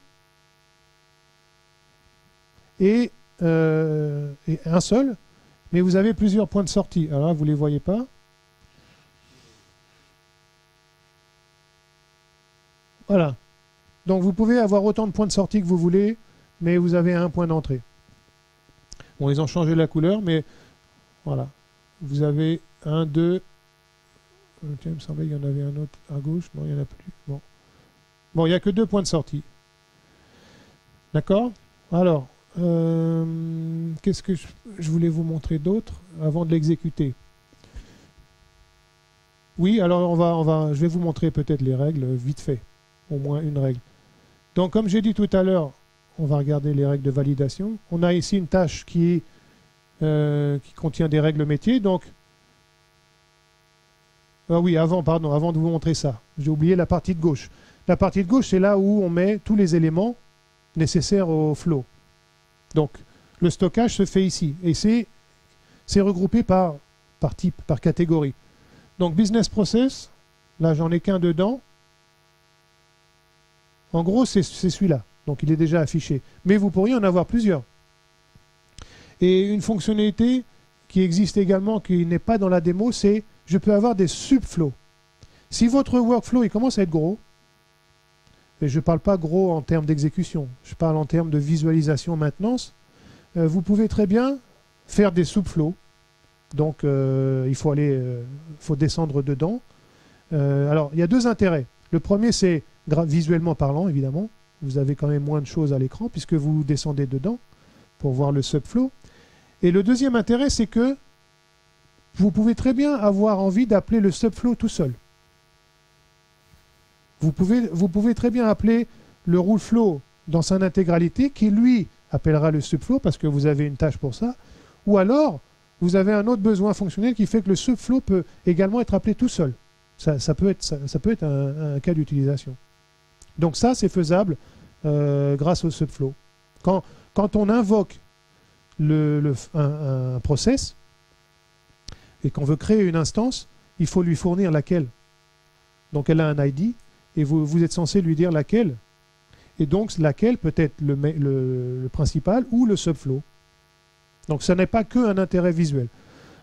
et un seul, mais vous avez plusieurs points de sortie. Alors là, vous ne les voyez pas. Voilà. Donc vous pouvez avoir autant de points de sortie que vous voulez, mais vous avez un point d'entrée. Bon, ils ont changé la couleur, mais voilà. Vous avez un, deux. Tiens, il me semblait qu'il y en avait un autre à gauche. Non, il n'y en a plus. Bon, bon, il n'y a que 2 points de sortie. D'accord? Alors, qu'est-ce que je voulais vous montrer d'autre avant de l'exécuter? Oui, alors je vais vous montrer peut-être les règles vite fait. Au moins une règle. Donc, comme j'ai dit tout à l'heure, on va regarder les règles de validation. On a ici une tâche qui contient des règles métiers. Donc, ah oui, avant de vous montrer ça, j'ai oublié la partie de gauche. La partie de gauche, c'est là où on met tous les éléments nécessaires au flow. Donc, le stockage se fait ici. Et c'est regroupé par type, par catégorie. Donc, business process, là, j'en ai qu'un dedans. En gros, c'est celui-là. Donc, il est déjà affiché. Mais vous pourriez en avoir plusieurs. Et une fonctionnalité qui existe également, qui n'est pas dans la démo, c'est je peux avoir des subflows. Si votre workflow il commence à être gros, et je ne parle pas gros en termes d'exécution, je parle en termes de visualisation maintenance, vous pouvez très bien faire des subflows. Donc, il faut descendre dedans. Alors, il y a 2 intérêts. Le premier, c'est visuellement parlant, évidemment. Vous avez quand même moins de choses à l'écran puisque vous descendez dedans pour voir le subflow. Et le deuxième intérêt, c'est que vous pouvez très bien avoir envie d'appeler le subflow tout seul. Vous pouvez très bien appeler le rule flow dans son intégralité qui, lui, appellera le subflow parce que vous avez une tâche pour ça. Ou alors, vous avez un autre besoin fonctionnel qui fait que le subflow peut également être appelé tout seul. Ça peut être un cas d'utilisation. Donc ça, c'est faisable grâce au subflow. Quand on invoque un process et qu'on veut créer une instance, il faut lui fournir laquelle. Donc elle a un ID et vous êtes censé lui dire laquelle. Et donc laquelle peut être le principal ou le subflow. Donc ça n'est pas qu'un intérêt visuel.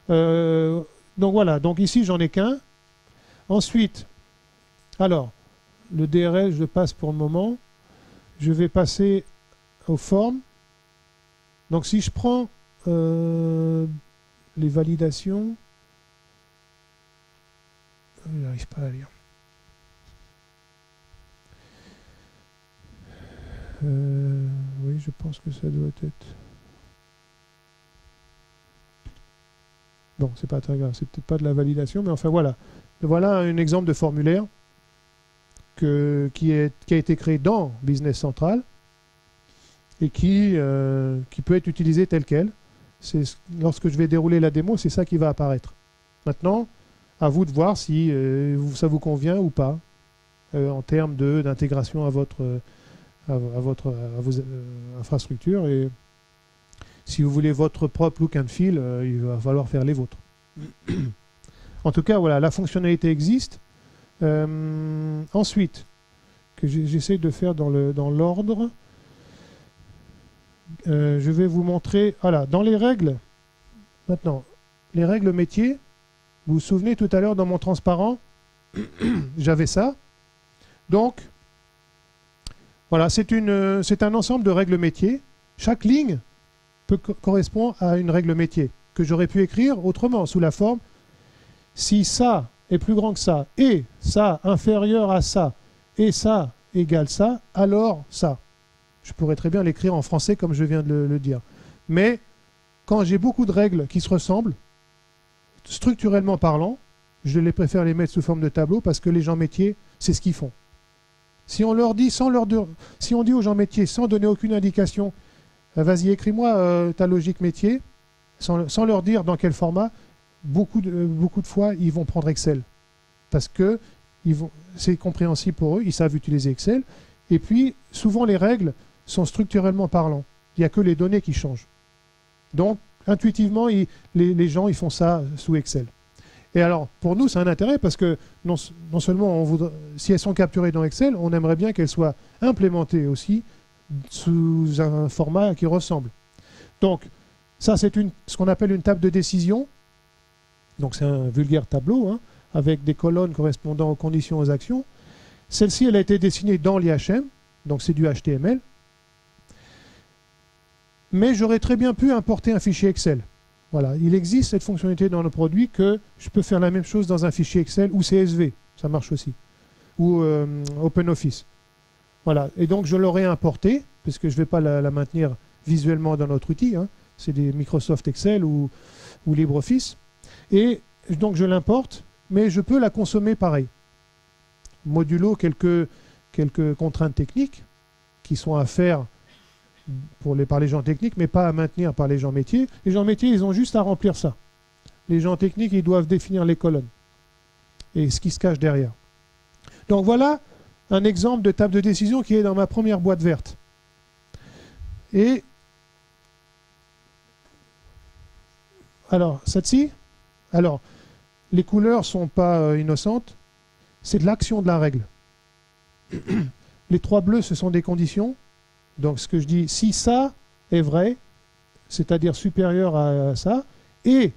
Donc voilà, donc ici j'en ai qu'un. Ensuite, alors, le DRL, je passe pour le moment. Je vais passer aux formes. Donc si je prends les validations, je n'arrive pas à lire. Oui, je pense que ça doit être... Bon, c'est pas très grave, c'est peut-être pas de la validation, mais enfin voilà. Voilà un exemple de formulaire qui a été créé dans Business Central et qui peut être utilisé tel quel. Lorsque je vais dérouler la démo, c'est ça qui va apparaître. Maintenant, à vous de voir si ça vous convient ou pas en termes d'intégration à vos infrastructures. Et si vous voulez votre propre look and feel, il va falloir faire les vôtres. En tout cas, voilà, la fonctionnalité existe. Ensuite, que j'essaie de faire dans l'ordre, je vais vous montrer, voilà, dans les règles, maintenant, les règles métiers, vous vous souvenez tout à l'heure dans mon transparent, j'avais ça. Donc, voilà, c'est un ensemble de règles métiers. Chaque ligne correspond à une règle métier que j'aurais pu écrire autrement, sous la forme si ça est plus grand que ça, et ça inférieur à ça, et ça égale ça, alors ça. Je pourrais très bien l'écrire en français comme je viens de le dire. Mais quand j'ai beaucoup de règles qui se ressemblent, structurellement parlant, je préfère les mettre sous forme de tableau parce que les gens métiers, c'est ce qu'ils font. Si on leur dit, si on dit aux gens métiers sans donner aucune indication, vas-y écris-moi ta logique métier, sans leur dire dans quel format, beaucoup de fois, ils vont prendre Excel. Parce que c'est compréhensible pour eux, ils savent utiliser Excel. Et puis, souvent, les règles sont structurellement parlant. Il n'y a que les données qui changent. Donc, intuitivement, les gens ils font ça sous Excel. Et alors, pour nous, c'est un intérêt parce que non seulement si elles sont capturées dans Excel, on aimerait bien qu'elles soient implémentées aussi sous un format qui ressemble. Donc, ça, c'est ce qu'on appelle une table de décision. Donc, c'est un vulgaire tableau, hein, avec des colonnes correspondant aux conditions, aux actions. Celle-ci, elle a été dessinée dans l'IHM, donc c'est du HTML. Mais j'aurais très bien pu importer un fichier Excel. Voilà, il existe cette fonctionnalité dans le produit que je peux faire la même chose dans un fichier Excel ou CSV, ça marche aussi, ou OpenOffice. Voilà, et donc je l'aurais importé, puisque je ne vais pas la maintenir visuellement dans notre outil, hein. C'est des Microsoft Excel ou LibreOffice. Et donc je l'importe, mais je peux la consommer pareil. Modulo quelques contraintes techniques qui sont à faire par les gens techniques, mais pas à maintenir par les gens métiers. Les gens métiers, ils ont juste à remplir ça. Les gens techniques, ils doivent définir les colonnes et ce qui se cache derrière. Donc voilà un exemple de table de décision qui est dans ma première boîte verte. Et alors, celle-ci, alors, les couleurs ne sont pas innocentes, c'est de l'action de la règle. Les 3 bleus, ce sont des conditions. Donc ce que je dis, si ça est vrai, c'est-à-dire supérieur à ça, et,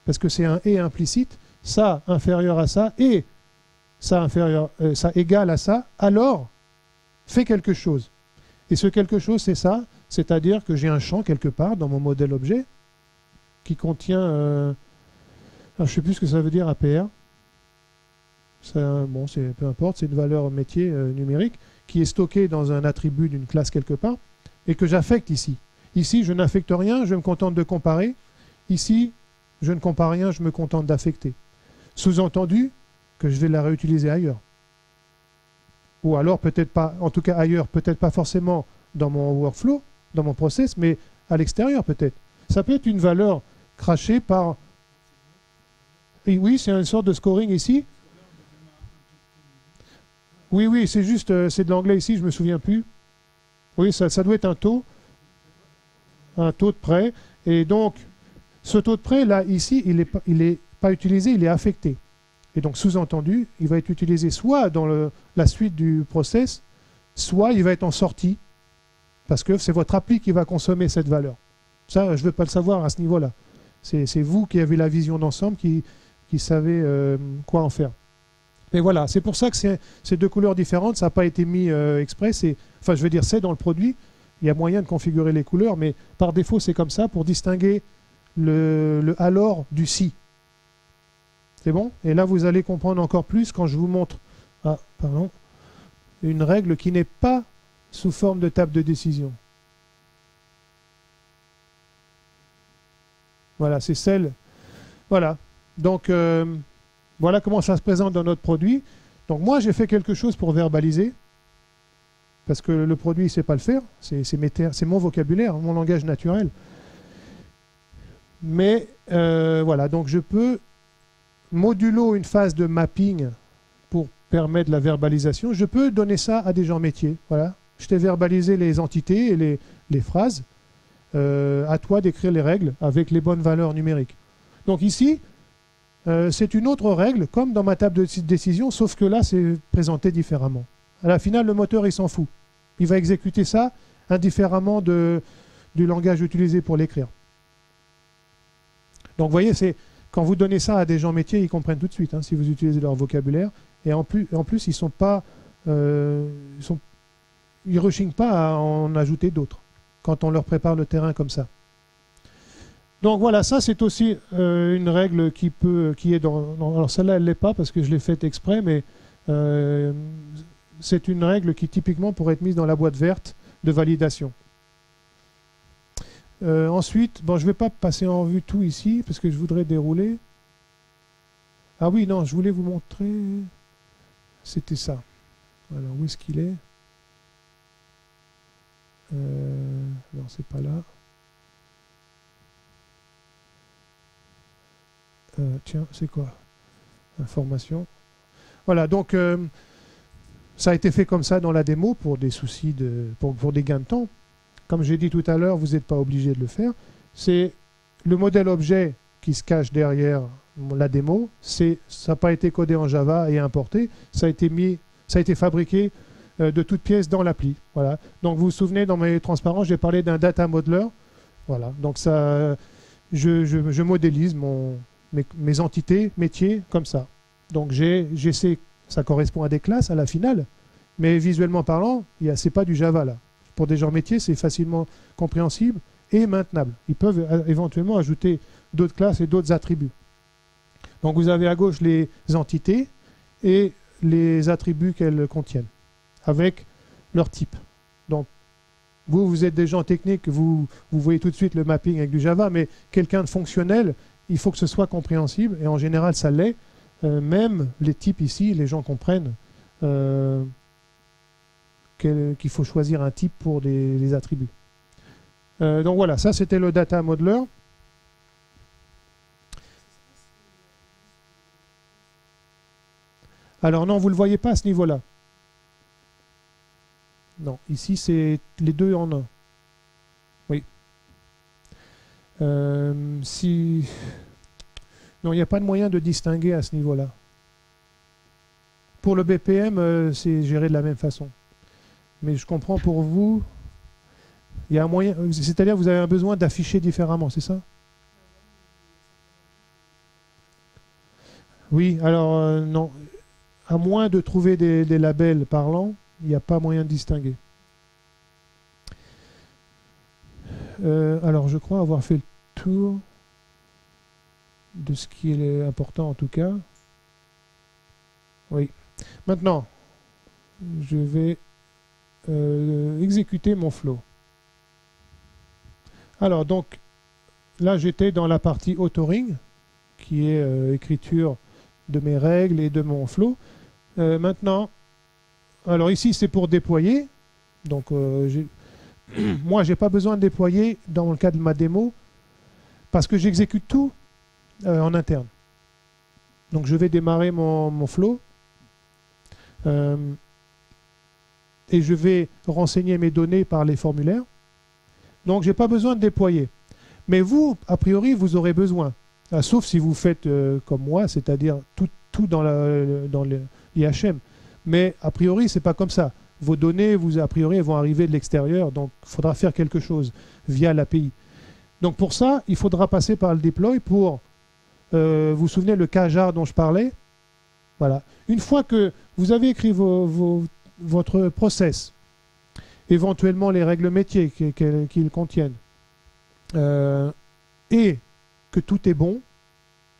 parce que c'est un et implicite, ça inférieur à ça, et ça égale à ça, alors fais quelque chose. Et ce quelque chose, c'est ça, c'est-à-dire que j'ai un champ quelque part dans mon modèle objet qui contient, je ne sais plus ce que ça veut dire APR, bon, peu importe, c'est une valeur métier numérique qui est stockée dans un attribut d'une classe quelque part et que j'affecte ici. Ici, je n'affecte rien, je me contente de comparer. Ici, je ne compare rien, je me contente d'affecter. Sous-entendu que je vais la réutiliser ailleurs. Ou alors peut-être pas, en tout cas ailleurs, peut-être pas forcément dans mon workflow, dans mon process, mais à l'extérieur peut-être. Ça peut être une valeur crachée par... Et oui, c'est une sorte de scoring ici. Oui, c'est juste, c'est de l'anglais ici, je ne me souviens plus. Oui, ça doit être un taux de prêt. Et donc, ce taux de prêt, là, ici, il n'est pas utilisé, il est affecté. Et donc, sous-entendu, il va être utilisé soit dans la suite du process, soit il va être en sortie, parce que c'est votre appli qui va consommer cette valeur. Ça, je ne veux pas le savoir à ce niveau-là. C'est vous qui avez la vision d'ensemble, qui savez quoi en faire. Mais voilà, c'est pour ça que c'est 2 couleurs différentes, ça n'a pas été mis exprès. Enfin, je veux dire, c'est dans le produit, il y a moyen de configurer les couleurs, mais par défaut, c'est comme ça pour distinguer le alors du si. C'est bon? Et là, vous allez comprendre encore plus quand je vous montre une règle qui n'est pas sous forme de table de décision. Voilà, c'est celle. Voilà. Donc, voilà comment ça se présente dans notre produit. Donc, moi, j'ai fait quelque chose pour verbaliser, parce que le produit, il ne sait pas le faire. C'est mon vocabulaire, mon langage naturel. Mais, voilà, donc je peux modulo une phase de mapping pour permettre la verbalisation. Je peux donner ça à des gens métiers. Voilà. Je t'ai verbalisé les entités et les phrases. À toi d'écrire les règles avec les bonnes valeurs numériques. Donc ici, c'est une autre règle, comme dans ma table de décision, sauf que là, c'est présenté différemment. À la finale, le moteur, il s'en fout. Il va exécuter ça indifféremment du langage utilisé pour l'écrire. Donc, vous voyez, quand vous donnez ça à des gens métiers, ils comprennent tout de suite, hein, si vous utilisez leur vocabulaire. Et en plus ils sont pas... ils rechignent pas à en ajouter d'autres quand on leur prépare le terrain comme ça. Donc voilà, ça c'est aussi une règle qui est dans... Alors celle-là, elle ne l'est pas parce que je l'ai faite exprès, mais c'est une règle qui typiquement pourrait être mise dans la boîte verte de validation. Ensuite, bon, je ne vais pas passer en revue tout ici parce que je voudrais dérouler. Ah oui, non, je voulais vous montrer... C'était ça. Alors, où est-ce qu'il est? Non, c'est pas là. Tiens, c'est quoi? Information. Voilà, donc ça a été fait comme ça dans la démo pour des soucis pour des gains de temps. Comme j'ai dit tout à l'heure, vous n'êtes pas obligé de le faire. c'est le modèle objet qui se cache derrière la démo. Ça n'a pas été codé en Java et importé, ça a été fabriqué de toutes pièces dans l'appli. Voilà. Donc vous vous souvenez, dans mes transparences, j'ai parlé d'un data modeler. Voilà. Donc ça, je modélise mes entités métiers comme ça. Donc ça correspond à des classes à la finale, mais visuellement parlant, c'est pas du Java là. Pour des gens métiers, c'est facilement compréhensible et maintenable. Ils peuvent éventuellement ajouter d'autres classes et d'autres attributs. Donc vous avez à gauche les entités et les attributs qu'elles contiennent, avec leur type. Donc vous êtes des gens techniques, vous voyez tout de suite le mapping avec du Java, mais quelqu'un de fonctionnel, il faut que ce soit compréhensible, et en général ça l'est. Même les types ici, les gens comprennent qu'il faut choisir un type pour les attributs. Donc voilà, ça c'était le data modeler. Alors non, vous ne le voyez pas à ce niveau-là. Non, ici c'est les deux en un. Oui. Non, il n'y a pas de moyen de distinguer à ce niveau-là. Pour le BPM, c'est géré de la même façon. Mais je comprends pour vous, il y a un moyen, c'est-à-dire que vous avez un besoin d'afficher différemment, c'est ça? Oui, alors non. À moins de trouver des labels parlants, il n'y a pas moyen de distinguer. Alors je crois avoir fait le tour de ce qui est important en tout cas. Oui. Maintenant, je vais exécuter mon flow. Alors donc, là j'étais dans la partie authoring, qui est écriture de mes règles et de mon flow. Maintenant, alors ici c'est pour déployer. Donc moi j'ai pas besoin de déployer dans le cas de ma démo parce que j'exécute tout en interne. Donc je vais démarrer mon flow et je vais renseigner mes données par les formulaires. Donc j'ai pas besoin de déployer. Mais vous, a priori, vous aurez besoin. Sauf si vous faites comme moi, c'est-à-dire tout dans l'IHM. Mais a priori, c'est pas comme ça. Vos données, a priori, elles vont arriver de l'extérieur, donc il faudra faire quelque chose via l'API. Donc pour ça, il faudra passer par le deploy pour, vous vous souvenez, le kjar dont je parlais. Voilà. Une fois que vous avez écrit votre process, éventuellement les règles métiers qu'ils contiennent, et que tout est bon,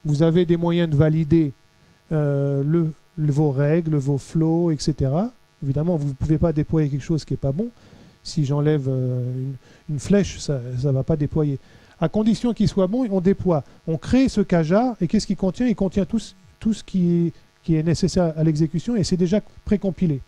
vous avez des moyens de valider vos règles, vos flows, etc. Évidemment, vous ne pouvez pas déployer quelque chose qui n'est pas bon. Si j'enlève une flèche, ça ne va pas déployer. À condition qu'il soit bon, on déploie. On crée ce kjar, et qu'est-ce qu'il contient? Il contient tout ce qui est nécessaire à l'exécution, et c'est déjà précompilé.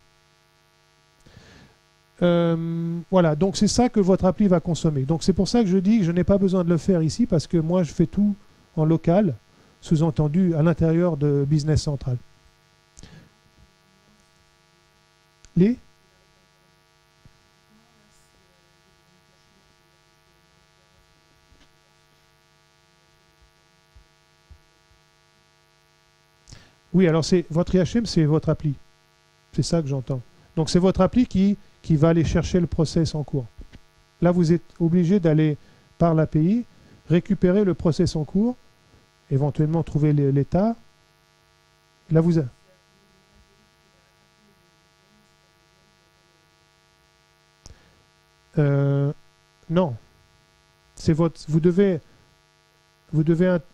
Voilà, donc c'est ça que votre appli va consommer. Donc c'est pour ça que je dis que je n'ai pas besoin de le faire ici, parce que moi je fais tout en local, sous-entendu à l'intérieur de Business Central. Oui, alors votre IHM, c'est votre appli. C'est ça que j'entends. Donc c'est votre appli qui va aller chercher le process en cours. Là, vous êtes obligé d'aller par l'API, récupérer le process en cours, éventuellement trouver l'état. Là, vous... non. Vous devez...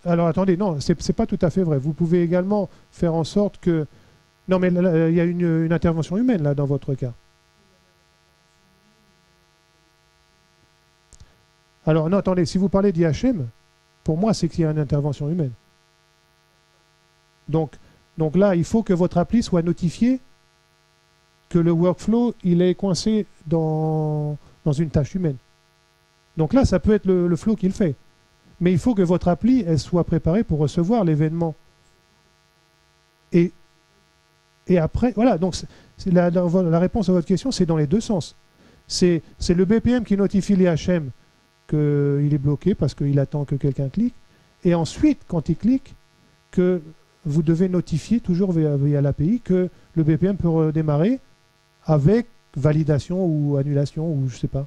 Alors attendez, non, c'est pas tout à fait vrai. Vous pouvez également faire en sorte que... Non, mais il y a une intervention humaine, là, dans votre cas. Alors, non, attendez, si vous parlez d'IHM, pour moi, c'est qu'il y a une intervention humaine. Donc là, il faut que votre appli soit notifiée que le workflow, il est coincé dans une tâche humaine. Donc là, ça peut être le flow qui le fait. Mais il faut que votre appli, elle soit préparée pour recevoir l'événement. Et après, voilà, donc la réponse à votre question, c'est dans les deux sens. C'est le BPM qui notifie l'IHM qu'il est bloqué parce qu'il attend que quelqu'un clique. Et ensuite, quand il clique, que vous devez notifier toujours via l'API que le BPM peut redémarrer avec validation ou annulation ou je ne sais pas.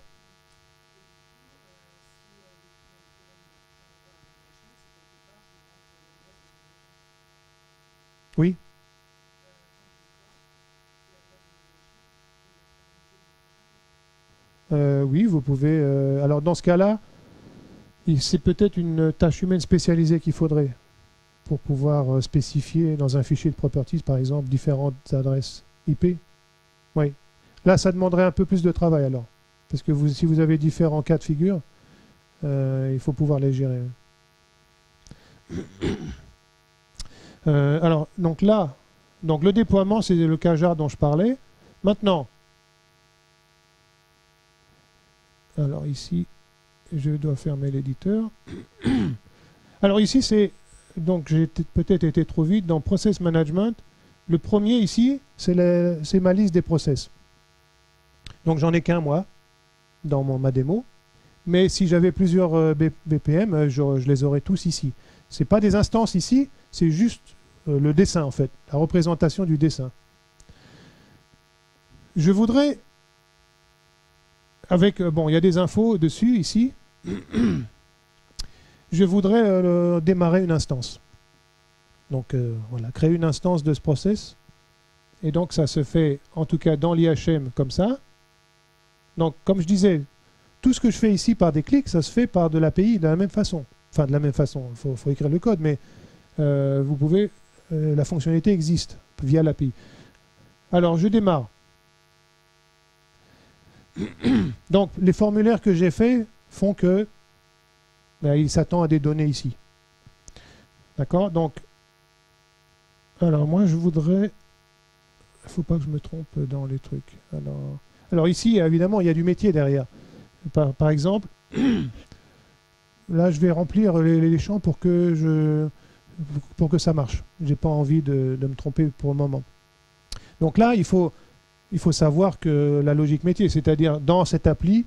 Oui. Oui, vous pouvez. Alors dans ce cas-là, c'est peut-être une tâche humaine spécialisée qu'il faudrait pour pouvoir spécifier dans un fichier de properties, par exemple, différentes adresses IP. Oui. Là, ça demanderait un peu plus de travail alors. Parce que si vous avez différents cas de figure, il faut pouvoir les gérer. Alors, donc là, donc le déploiement, c'est le cas jar dont je parlais. Maintenant, alors ici, je dois fermer l'éditeur. Alors ici, c'est, donc j'ai peut-être été trop vite, dans Process Management, le premier ici, c'est ma liste des process. Donc j'en ai qu'un moi, dans ma démo. Mais si j'avais plusieurs BPM, je les aurais tous ici. Ce n'est pas des instances ici, c'est juste le dessin en fait, la représentation du dessin. Je voudrais, avec, bon, il y a des infos dessus ici, je voudrais démarrer une instance. Donc voilà, créer une instance de ce process. Et donc ça se fait, en tout cas dans l'IHM, comme ça. Donc comme je disais, tout ce que je fais ici par des clics, ça se fait par de l'API de la même façon. Enfin, de la même façon, il faut écrire le code, mais vous pouvez, la fonctionnalité existe via l'API. Alors, je démarre. Donc, les formulaires que j'ai faits font que il s'attend à des données ici. D'accord? Donc, alors moi, je voudrais... Il ne faut pas que je me trompe dans les trucs. Alors ici, évidemment, il y a du métier derrière. Par exemple, là, je vais remplir les champs pour que ça marche. Je n'ai pas envie de me tromper pour le moment. Donc là, il faut savoir que la logique métier, c'est-à-dire dans cette appli,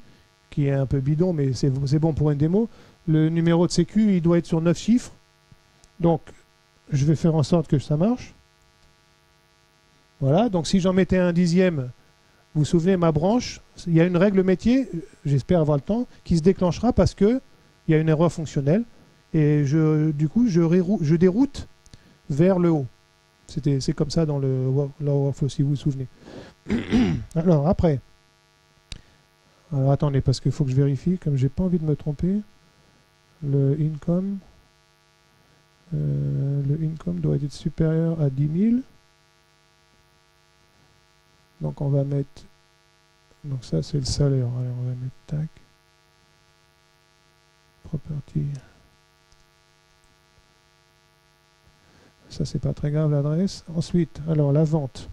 qui est un peu bidon, mais c'est bon pour une démo, le numéro de sécu, il doit être sur 9 chiffres. Donc, je vais faire en sorte que ça marche. Voilà, donc si j'en mettais un dixième, vous vous souvenez, ma branche, il y a une règle métier, j'espère avoir le temps, qui se déclenchera parce qu'il y a une erreur fonctionnelle. Et du coup, je déroute vers le haut. C'est comme ça dans le workflow, si vous vous souvenez. Alors, après. Alors, attendez, parce qu'il faut que je vérifie, comme j'ai pas envie de me tromper. Le income doit être supérieur à 10 000. Donc, on va mettre... Donc, ça, c'est le salaire. Allez, on va mettre tac. Property. Ça, c'est pas très grave, l'adresse. Ensuite, alors, la vente.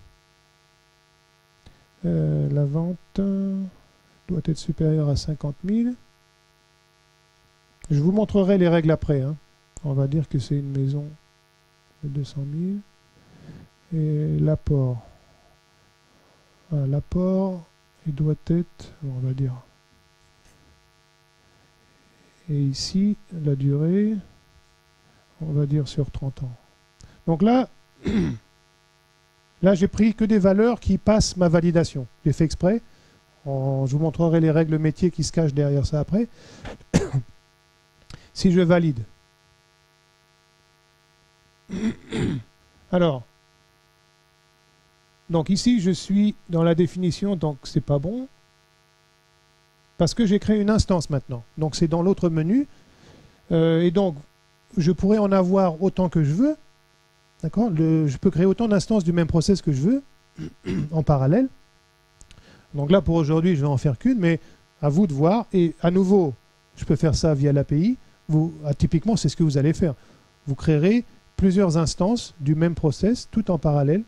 La vente doit être supérieure à 50 000. Je vous montrerai les règles après. Hein. On va dire que c'est une maison de 200 000. Et l'apport. Voilà, l'apport, il doit être, on va dire. Et ici, la durée, on va dire sur 30 ans. Donc là, j'ai pris que des valeurs qui passent ma validation. J'ai fait exprès. Je vous montrerai les règles métiers qui se cachent derrière ça après. Si je valide. Alors, donc ici, je suis dans la définition, donc c'est pas bon. Parce que j'ai créé une instance maintenant. Donc c'est dans l'autre menu. Et donc, je pourrais en avoir autant que je veux. D'accord? Je peux créer autant d'instances du même process que je veux, en parallèle. Donc là, pour aujourd'hui, je vais en faire qu'une, mais à vous de voir. Et à nouveau, je peux faire ça via l'API. Typiquement, c'est ce que vous allez faire. Vous créerez plusieurs instances du même process, tout en parallèle,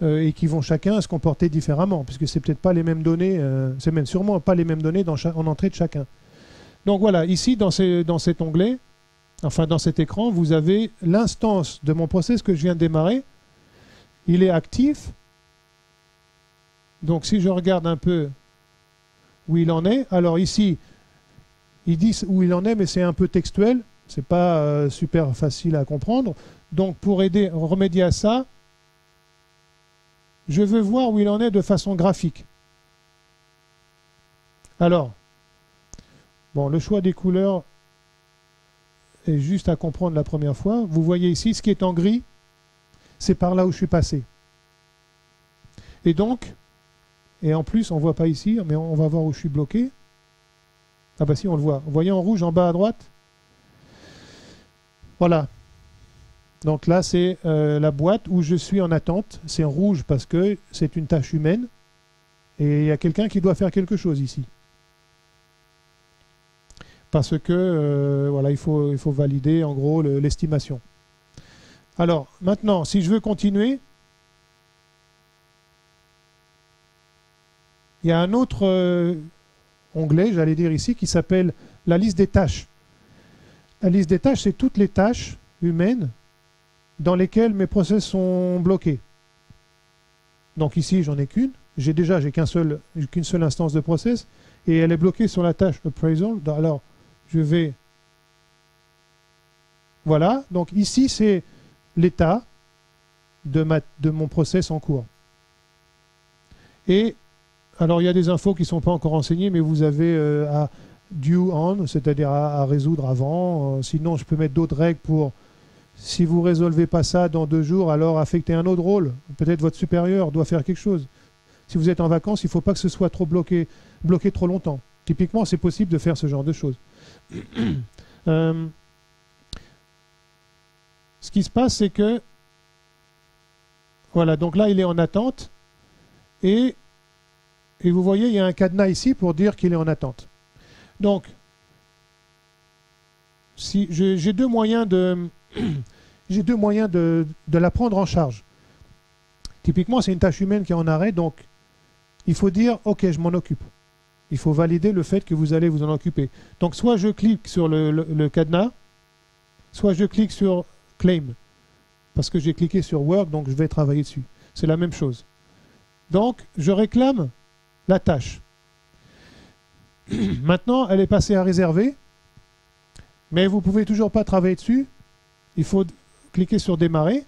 et qui vont chacun se comporter différemment, puisque c'est peut-être pas les mêmes données, c'est même sûrement pas les mêmes données en entrée de chacun. Donc voilà, ici, dans cet onglet, enfin dans cet écran, vous avez l'instance de mon process que je viens de démarrer. Il est actif. Donc si je regarde un peu où il en est, alors ici, il dit où il en est, mais c'est un peu textuel. C'est pas super facile à comprendre. Donc, pour remédier à ça, je veux voir où il en est de façon graphique. Alors, bon, le choix des couleurs est juste à comprendre la première fois. Vous voyez ici, ce qui est en gris, c'est par là où je suis passé. Et donc, et en plus, on ne voit pas ici, mais on va voir où je suis bloqué. Ah bah si, on le voit. Vous voyez en rouge en bas à droite? Voilà. Donc là, c'est la boîte où je suis en attente. C'est en rouge parce que c'est une tâche humaine. Et il y a quelqu'un qui doit faire quelque chose ici. Parce que voilà, il faut valider en gros l'estimation. Alors, maintenant, si je veux continuer, il y a un autre onglet, j'allais dire ici, qui s'appelle la liste des tâches. La liste des tâches, c'est toutes les tâches humaines dans lesquelles mes process sont bloqués. Donc ici, j'en ai qu'une. J'ai qu'une seule instance de process et elle est bloquée sur la tâche appraisal. Alors, je vais... Voilà. Donc ici, c'est l'état de mon process en cours. Et alors, il y a des infos qui ne sont pas encore renseignées, mais vous avez à due on, c'est-à-dire à résoudre avant. Sinon, je peux mettre d'autres règles pour, si vous ne résolvez pas ça dans 2 jours, alors affecter un autre rôle. Peut-être votre supérieur doit faire quelque chose. Si vous êtes en vacances, il ne faut pas que ce soit trop bloqué trop longtemps. Typiquement, c'est possible de faire ce genre de choses. Ce qui se passe, c'est que, voilà, donc là, il est en attente, et vous voyez, il y a un cadenas ici pour dire qu'il est en attente. Donc, si j'ai 2 moyens de la prendre en charge. Typiquement, c'est une tâche humaine qui est en arrêt, donc il faut dire « Ok, je m'en occupe ». Il faut valider le fait que vous allez vous en occuper. Donc, soit je clique sur le cadenas, soit je clique sur « Claim », parce que j'ai cliqué sur « Work », donc je vais travailler dessus. C'est la même chose. Donc, je réclame la tâche. Maintenant, elle est passée à réserver, mais vous ne pouvez toujours pas travailler dessus. Il faut cliquer sur démarrer.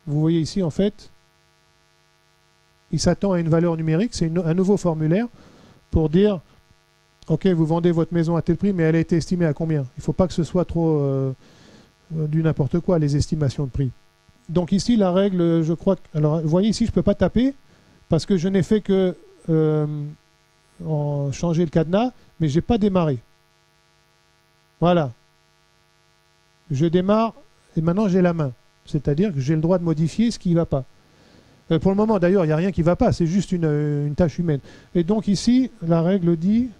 Vous voyez ici, en fait, il s'attend à une valeur numérique. C'est un nouveau formulaire pour dire, OK, vous vendez votre maison à tel prix, mais elle a été estimée à combien? Il ne faut pas que ce soit trop du n'importe quoi, les estimations de prix. Donc ici, la règle, je crois... Alors, vous voyez ici, je ne peux pas taper parce que je n'ai fait que changer le cadenas, mais je n'ai pas démarré. Voilà. Je démarre et maintenant j'ai la main. C'est-à-dire que j'ai le droit de modifier ce qui ne va pas. Pour le moment, d'ailleurs, il n'y a rien qui ne va pas. C'est juste une tâche humaine. Et donc ici, la règle dit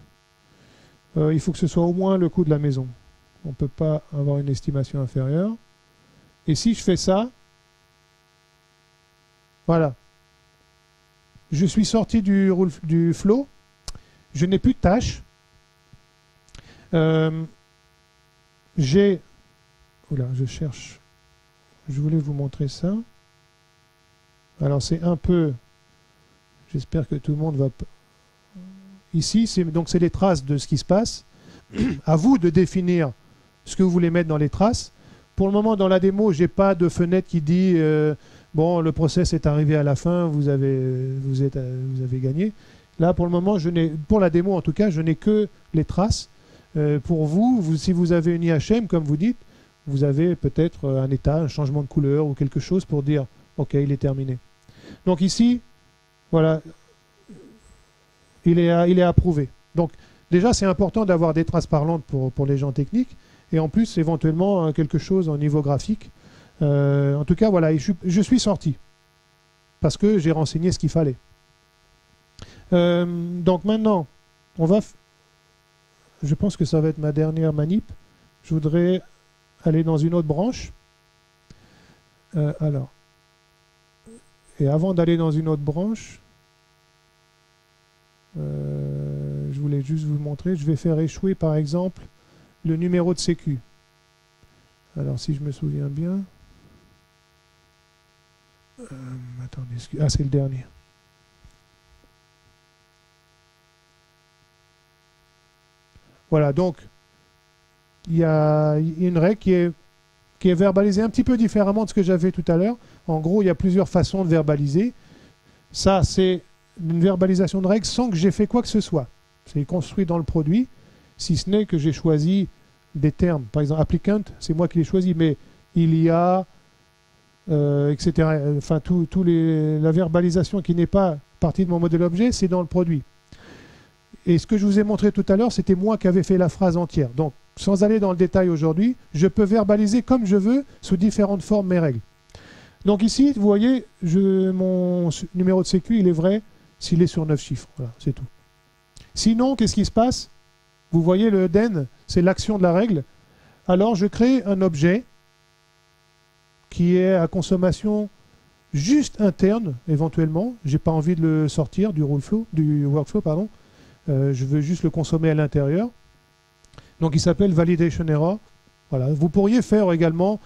il faut que ce soit au moins le coût de la maison. On ne peut pas avoir une estimation inférieure. Et si je fais ça, voilà. Je suis sorti du flow. Je n'ai plus de tâches. Oula, je cherche. Je voulais vous montrer ça. Alors c'est un peu... J'espère que tout le monde va... Ici, c'est les traces de ce qui se passe. À vous de définir ce que vous voulez mettre dans les traces. Pour le moment, dans la démo, je n'ai pas de fenêtre qui dit bon, le process est arrivé à la fin, vous avez gagné. Là, pour le moment, pour la démo en tout cas, je n'ai que les traces. Pour vous, si vous avez une IHM, comme vous dites, vous avez peut-être un état, un changement de couleur ou quelque chose pour dire OK, il est terminé. Donc ici, voilà, il est approuvé. Donc déjà, c'est important d'avoir des traces parlantes pour les gens techniques et en plus, éventuellement, quelque chose au niveau graphique. En tout cas, voilà, je suis sorti parce que j'ai renseigné ce qu'il fallait. Donc maintenant, je pense que ça va être ma dernière manip. Je voudrais aller dans une autre branche. Alors, et avant d'aller dans une autre branche, je voulais juste vous montrer, je vais faire échouer par exemple le numéro de sécu. Alors si je me souviens bien, attendez, c'est le dernier. Voilà, donc il y a une règle qui est verbalisée un petit peu différemment de ce que j'avais tout à l'heure. En gros, il y a plusieurs façons de verbaliser. Ça, c'est une verbalisation de règles sans que j'ai fait quoi que ce soit. C'est construit dans le produit, si ce n'est que j'ai choisi des termes. Par exemple, applicant, c'est moi qui l'ai choisi, mais il y a, etc. Enfin, la verbalisation qui n'est pas partie de mon modèle objet, c'est dans le produit. Et ce que je vous ai montré tout à l'heure, c'était moi qui avais fait la phrase entière. Donc, sans aller dans le détail aujourd'hui, je peux verbaliser comme je veux, sous différentes formes, mes règles. Donc ici, vous voyez, mon numéro de sécu, il est vrai s'il est sur 9 chiffres. Voilà, c'est tout. Sinon, qu'est-ce qui se passe? Vous voyez le den, c'est l'action de la règle. Alors, je crée un objet qui est à consommation juste interne, éventuellement. Je n'ai pas envie de le sortir du workflow, pardon. Je veux juste le consommer à l'intérieur. Donc, il s'appelle validation error. Voilà. Vous pourriez faire également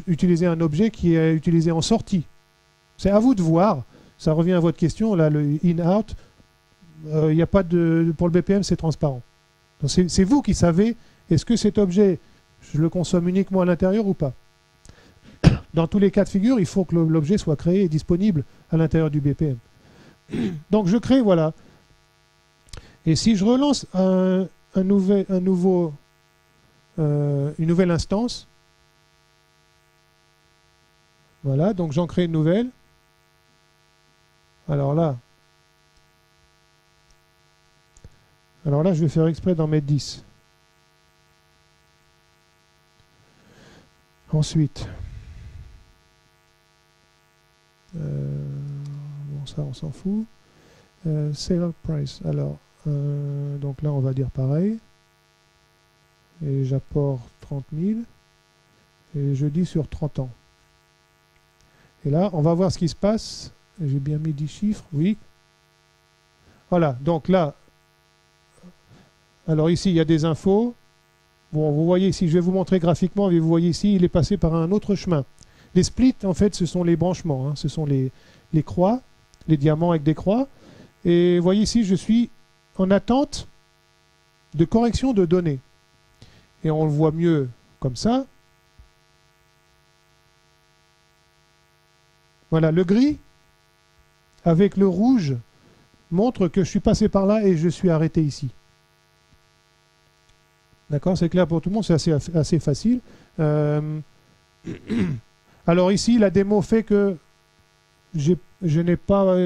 utiliser un objet qui est utilisé en sortie. C'est à vous de voir. Ça revient à votre question. Là, le in-out, il n'y a pas de... Pour le BPM, c'est transparent. C'est vous qui savez, est-ce que cet objet, je le consomme uniquement à l'intérieur ou pas? Dans tous les cas de figure, il faut que l'objet soit créé et disponible à l'intérieur du BPM. Donc je crée, voilà. Et si je relance une nouvelle instance, voilà, donc j'en crée une nouvelle. Alors là, je vais faire exprès d'en mettre 10. Ensuite, bon, ça on s'en fout. Sale price. Alors, donc là on va dire pareil. Et j'apporte 30 000. Et je dis sur 30 ans. Et là, on va voir ce qui se passe. J'ai bien mis 10 chiffres, oui. Voilà, donc là, alors ici, il y a des infos. Bon, vous voyez ici, je vais vous montrer graphiquement, mais vous voyez ici, il est passé par un autre chemin. Les splits, en fait, ce sont les branchements, hein, ce sont les croix, les diamants avec des croix. Et vous voyez ici, je suis en attente de correction de données. Et on le voit mieux comme ça. Voilà, le gris avec le rouge montre que je suis passé par là et je suis arrêté ici. D'accord, c'est clair pour tout le monde, c'est assez facile. Alors ici, la démo fait que je n'ai pas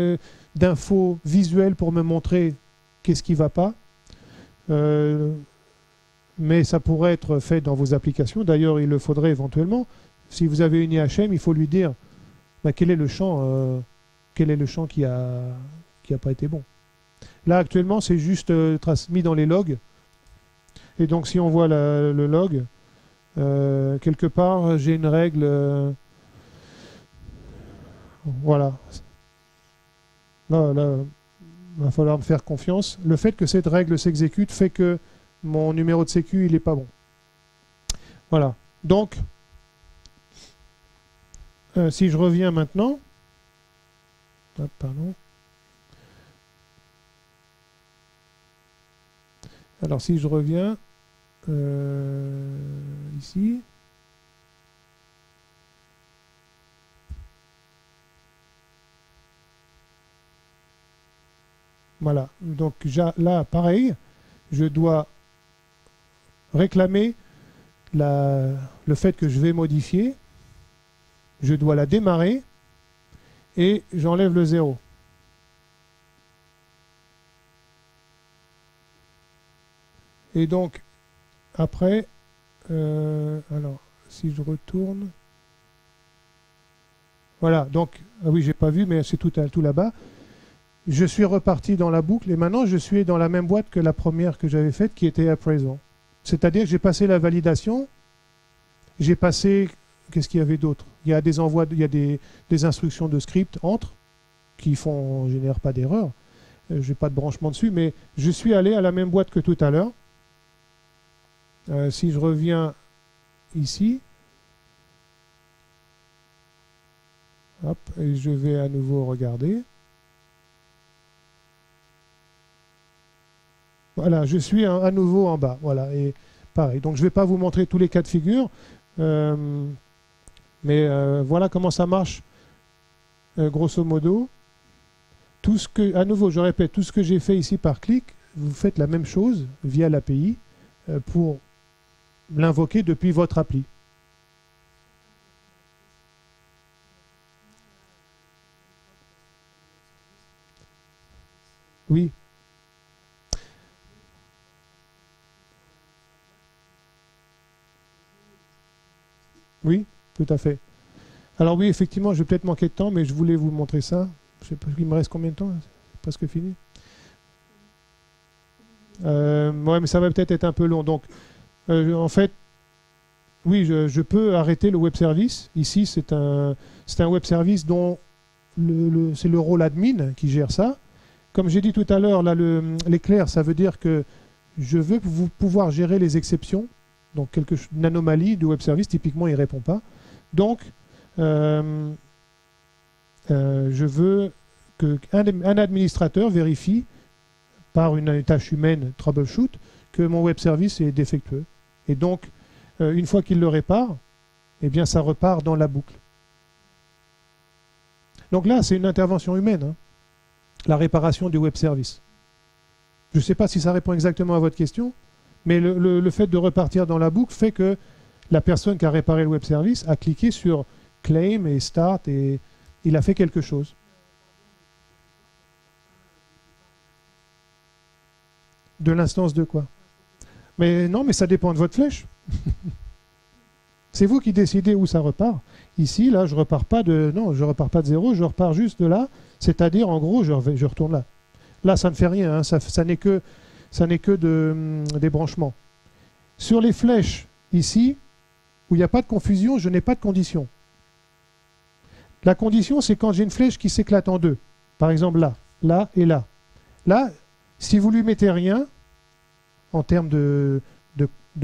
d'infos visuelles pour me montrer qu'est-ce qui ne va pas. Mais ça pourrait être fait dans vos applications. D'ailleurs, il le faudrait éventuellement. Si vous avez une IHM, il faut lui dire quel est le champ qui a pas été bon. Là, actuellement, c'est juste transmis dans les logs. Et donc, si on voit le log, quelque part, j'ai une règle. Voilà. Là, il va falloir me faire confiance. Le fait que cette règle s'exécute fait que mon numéro de sécu, il n'est pas bon. Voilà. Donc, si je reviens maintenant, hop, pardon. Alors, si je reviens ici, voilà. Donc, là, pareil, je dois réclamer le fait que je vais modifier. Je dois la démarrer et j'enlève le 0. Et donc, après, alors, si je retourne, voilà, donc, ah oui, j'ai pas vu, mais c'est tout là-bas. Je suis reparti dans la boucle et maintenant, je suis dans la même boîte que la première que j'avais faite, qui était appraisal. C'est-à-dire que j'ai passé la validation, j'ai passé, qu'est-ce qu'il y avait d'autre? Il y a des envois, il y a des instructions de script entre, qui génèrent pas d'erreur. Je n'ai pas de branchement dessus, mais je suis allé à la même boîte que tout à l'heure. Si je reviens ici, hop, et je vais à nouveau regarder. Voilà, je suis à nouveau en bas. Voilà, et pareil. Donc je ne vais pas vous montrer tous les cas de figure, mais voilà comment ça marche, grosso modo. Tout ce que, à nouveau, je répète, tout ce que j'ai fait ici par clic, vous faites la même chose via l'API pour l'invoquer depuis votre appli. Oui. Oui, tout à fait. Alors oui, effectivement, je vais peut-être manquer de temps, mais je voulais vous montrer ça. Je sais pas, il me reste combien de temps? C'est presque fini. Ouais, mais ça va peut-être être un peu long. Donc, en fait, oui, je peux arrêter le web service. Ici, c'est un web service dont c'est le rôle admin qui gère ça. Comme j'ai dit tout à l'heure, là, l'éclair, ça veut dire que je veux vous pouvoir gérer les exceptions. Donc, une anomalie du web service, typiquement, il ne répond pas. Donc, je veux qu'un administrateur vérifie par une tâche humaine troubleshoot que mon web service est défectueux. Et donc, une fois qu'il le répare, eh bien, ça repart dans la boucle. Donc là, c'est une intervention humaine, hein, la réparation du web service. Je ne sais pas si ça répond exactement à votre question, mais le fait de repartir dans la boucle fait que la personne qui a réparé le web service a cliqué sur Claim et Start et il a fait quelque chose. De l'instance de quoi? Mais non, mais ça dépend de votre flèche. C'est vous qui décidez où ça repart. Ici, là, je repars pas de zéro, je repars juste de là. C'est-à-dire, en gros, je retourne là. Là, ça ne fait rien, hein, ça n'est que des branchements. Sur les flèches, ici, où il n'y a pas de confusion, je n'ai pas de condition. La condition, c'est quand j'ai une flèche qui s'éclate en deux. Par exemple, là, là et là. Là, si vous lui mettez rien, en termes de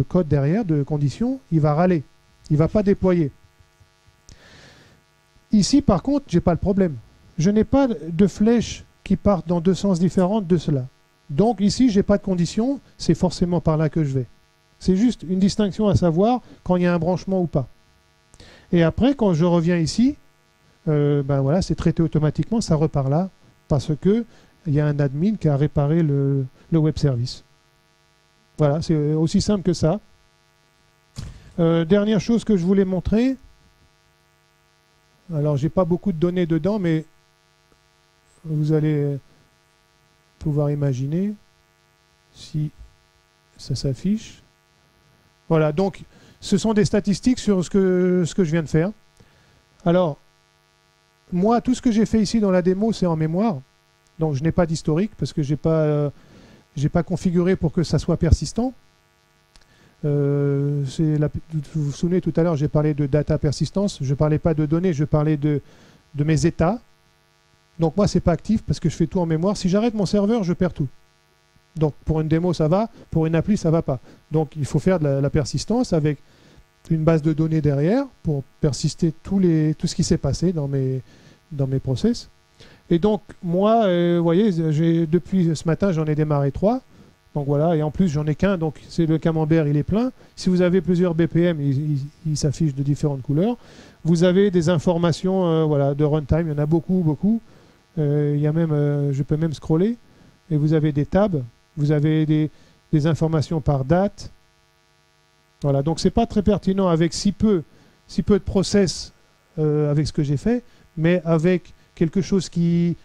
code derrière, de conditions, il va râler. Il ne va pas déployer. Ici, par contre, je n'ai pas le problème. Je n'ai pas de flèches qui partent dans deux sens différents de cela. Donc ici, je n'ai pas de condition, c'est forcément par là que je vais. C'est juste une distinction à savoir quand il y a un branchement ou pas. Et après, quand je reviens ici, ben voilà, c'est traité automatiquement, ça repart là, parce qu'il y a un admin qui a réparé le web service. Voilà, c'est aussi simple que ça. Dernière chose que je voulais montrer. Alors, j'ai pas beaucoup de données dedans, mais vous allez pouvoir imaginer si ça s'affiche. Voilà, donc ce sont des statistiques sur ce que je viens de faire. Alors, moi, tout ce que j'ai fait ici dans la démo, c'est en mémoire. Donc, je n'ai pas d'historique parce que je n'ai pas configuré pour que ça soit persistant. Vous vous souvenez, tout à l'heure, j'ai parlé de data persistance. Je ne parlais pas de données, je parlais de mes états. Donc, moi, ce n'est pas actif parce que je fais tout en mémoire. Si j'arrête mon serveur, je perds tout. Donc, pour une démo, ça va. Pour une appli, ça ne va pas. Donc, il faut faire de la persistance avec une base de données derrière pour persister tout ce qui s'est passé dans mes process. Et donc, moi, vous voyez, depuis ce matin, j'en ai démarré 3. Donc voilà, et en plus, j'en ai qu'un, donc c'est le camembert, il est plein. Si vous avez plusieurs BPM, il s'affiche de différentes couleurs. Vous avez des informations voilà, de runtime, il y en a beaucoup, beaucoup. Il y a même, je peux même scroller. Et vous avez des tabs, vous avez des informations par date. Voilà, donc c'est pas très pertinent avec si peu de process avec ce que j'ai fait, mais avec quelque chose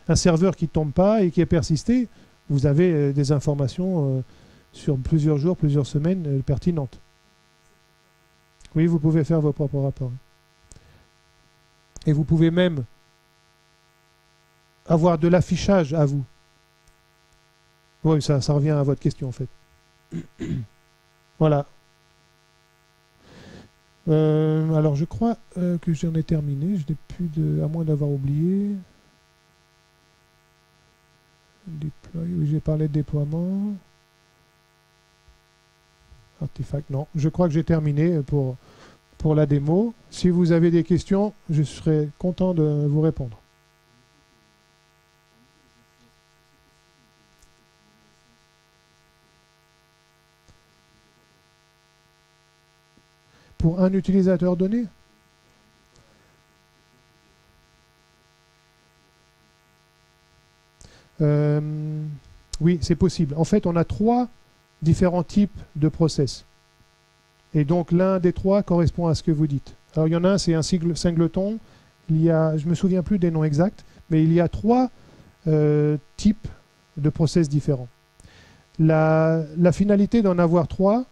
un serveur qui ne tombe pas et qui est persisté, vous avez des informations sur plusieurs jours, plusieurs semaines pertinentes. Oui, vous pouvez faire vos propres rapports. Et vous pouvez même avoir de l'affichage à vous. Oui, ça revient à votre question en fait. Voilà. Alors je crois que j'en ai terminé. Je n'ai plus à moins d'avoir oublié. Oui, j'ai parlé de déploiement. Artefact, non. Je crois que j'ai terminé pour la démo. Si vous avez des questions, je serai content de vous répondre. Pour un utilisateur donné? Oui, c'est possible. En fait, on a 3 différents types de process. Et donc, l'un des 3 correspond à ce que vous dites. Alors, il y en a un, c'est un singleton. Il y a, je ne me souviens plus des noms exacts, mais il y a 3 types de process différents. La finalité d'en avoir 3,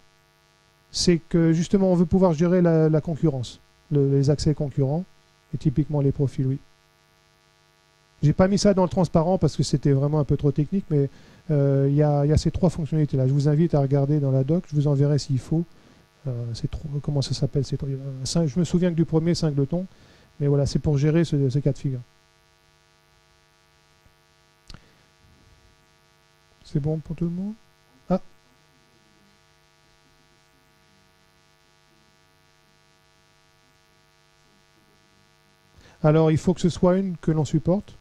c'est que justement, on veut pouvoir gérer la concurrence, les accès concurrents, et typiquement les profils, oui. J'ai pas mis ça dans le transparent parce que c'était vraiment un peu trop technique, mais il y a ces 3 fonctionnalités-là. Je vous invite à regarder dans la doc, je vous enverrai s'il faut. Comment ça s'appelle? Je me souviens que du premier, singleton, mais voilà, c'est pour gérer ce cas de figure. C'est bon pour tout le monde? Ah. Alors, il faut que ce soit une que l'on supporte.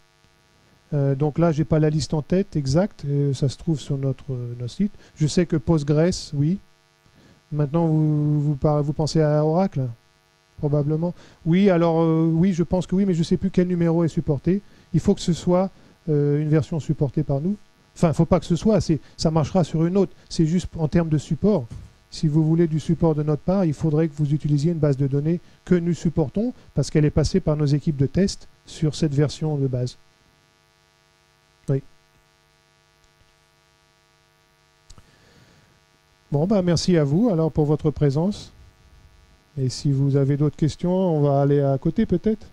Donc là, je n'ai pas la liste en tête exacte. Ça se trouve sur notre site. Je sais que Postgres, oui. Maintenant, vous pensez à Oracle? Probablement. Oui, alors oui, je pense que oui, mais je ne sais plus quel numéro est supporté. Il faut que ce soit une version supportée par nous. Enfin, il ne faut pas que ce soit, ça marchera sur une autre. C'est juste en termes de support. Si vous voulez du support de notre part, il faudrait que vous utilisiez une base de données que nous supportons parce qu'elle est passée par nos équipes de test sur cette version de base. Oui. Bon, bah, merci à vous alors pour votre présence. Et si vous avez d'autres questions, on va aller à côté peut-être.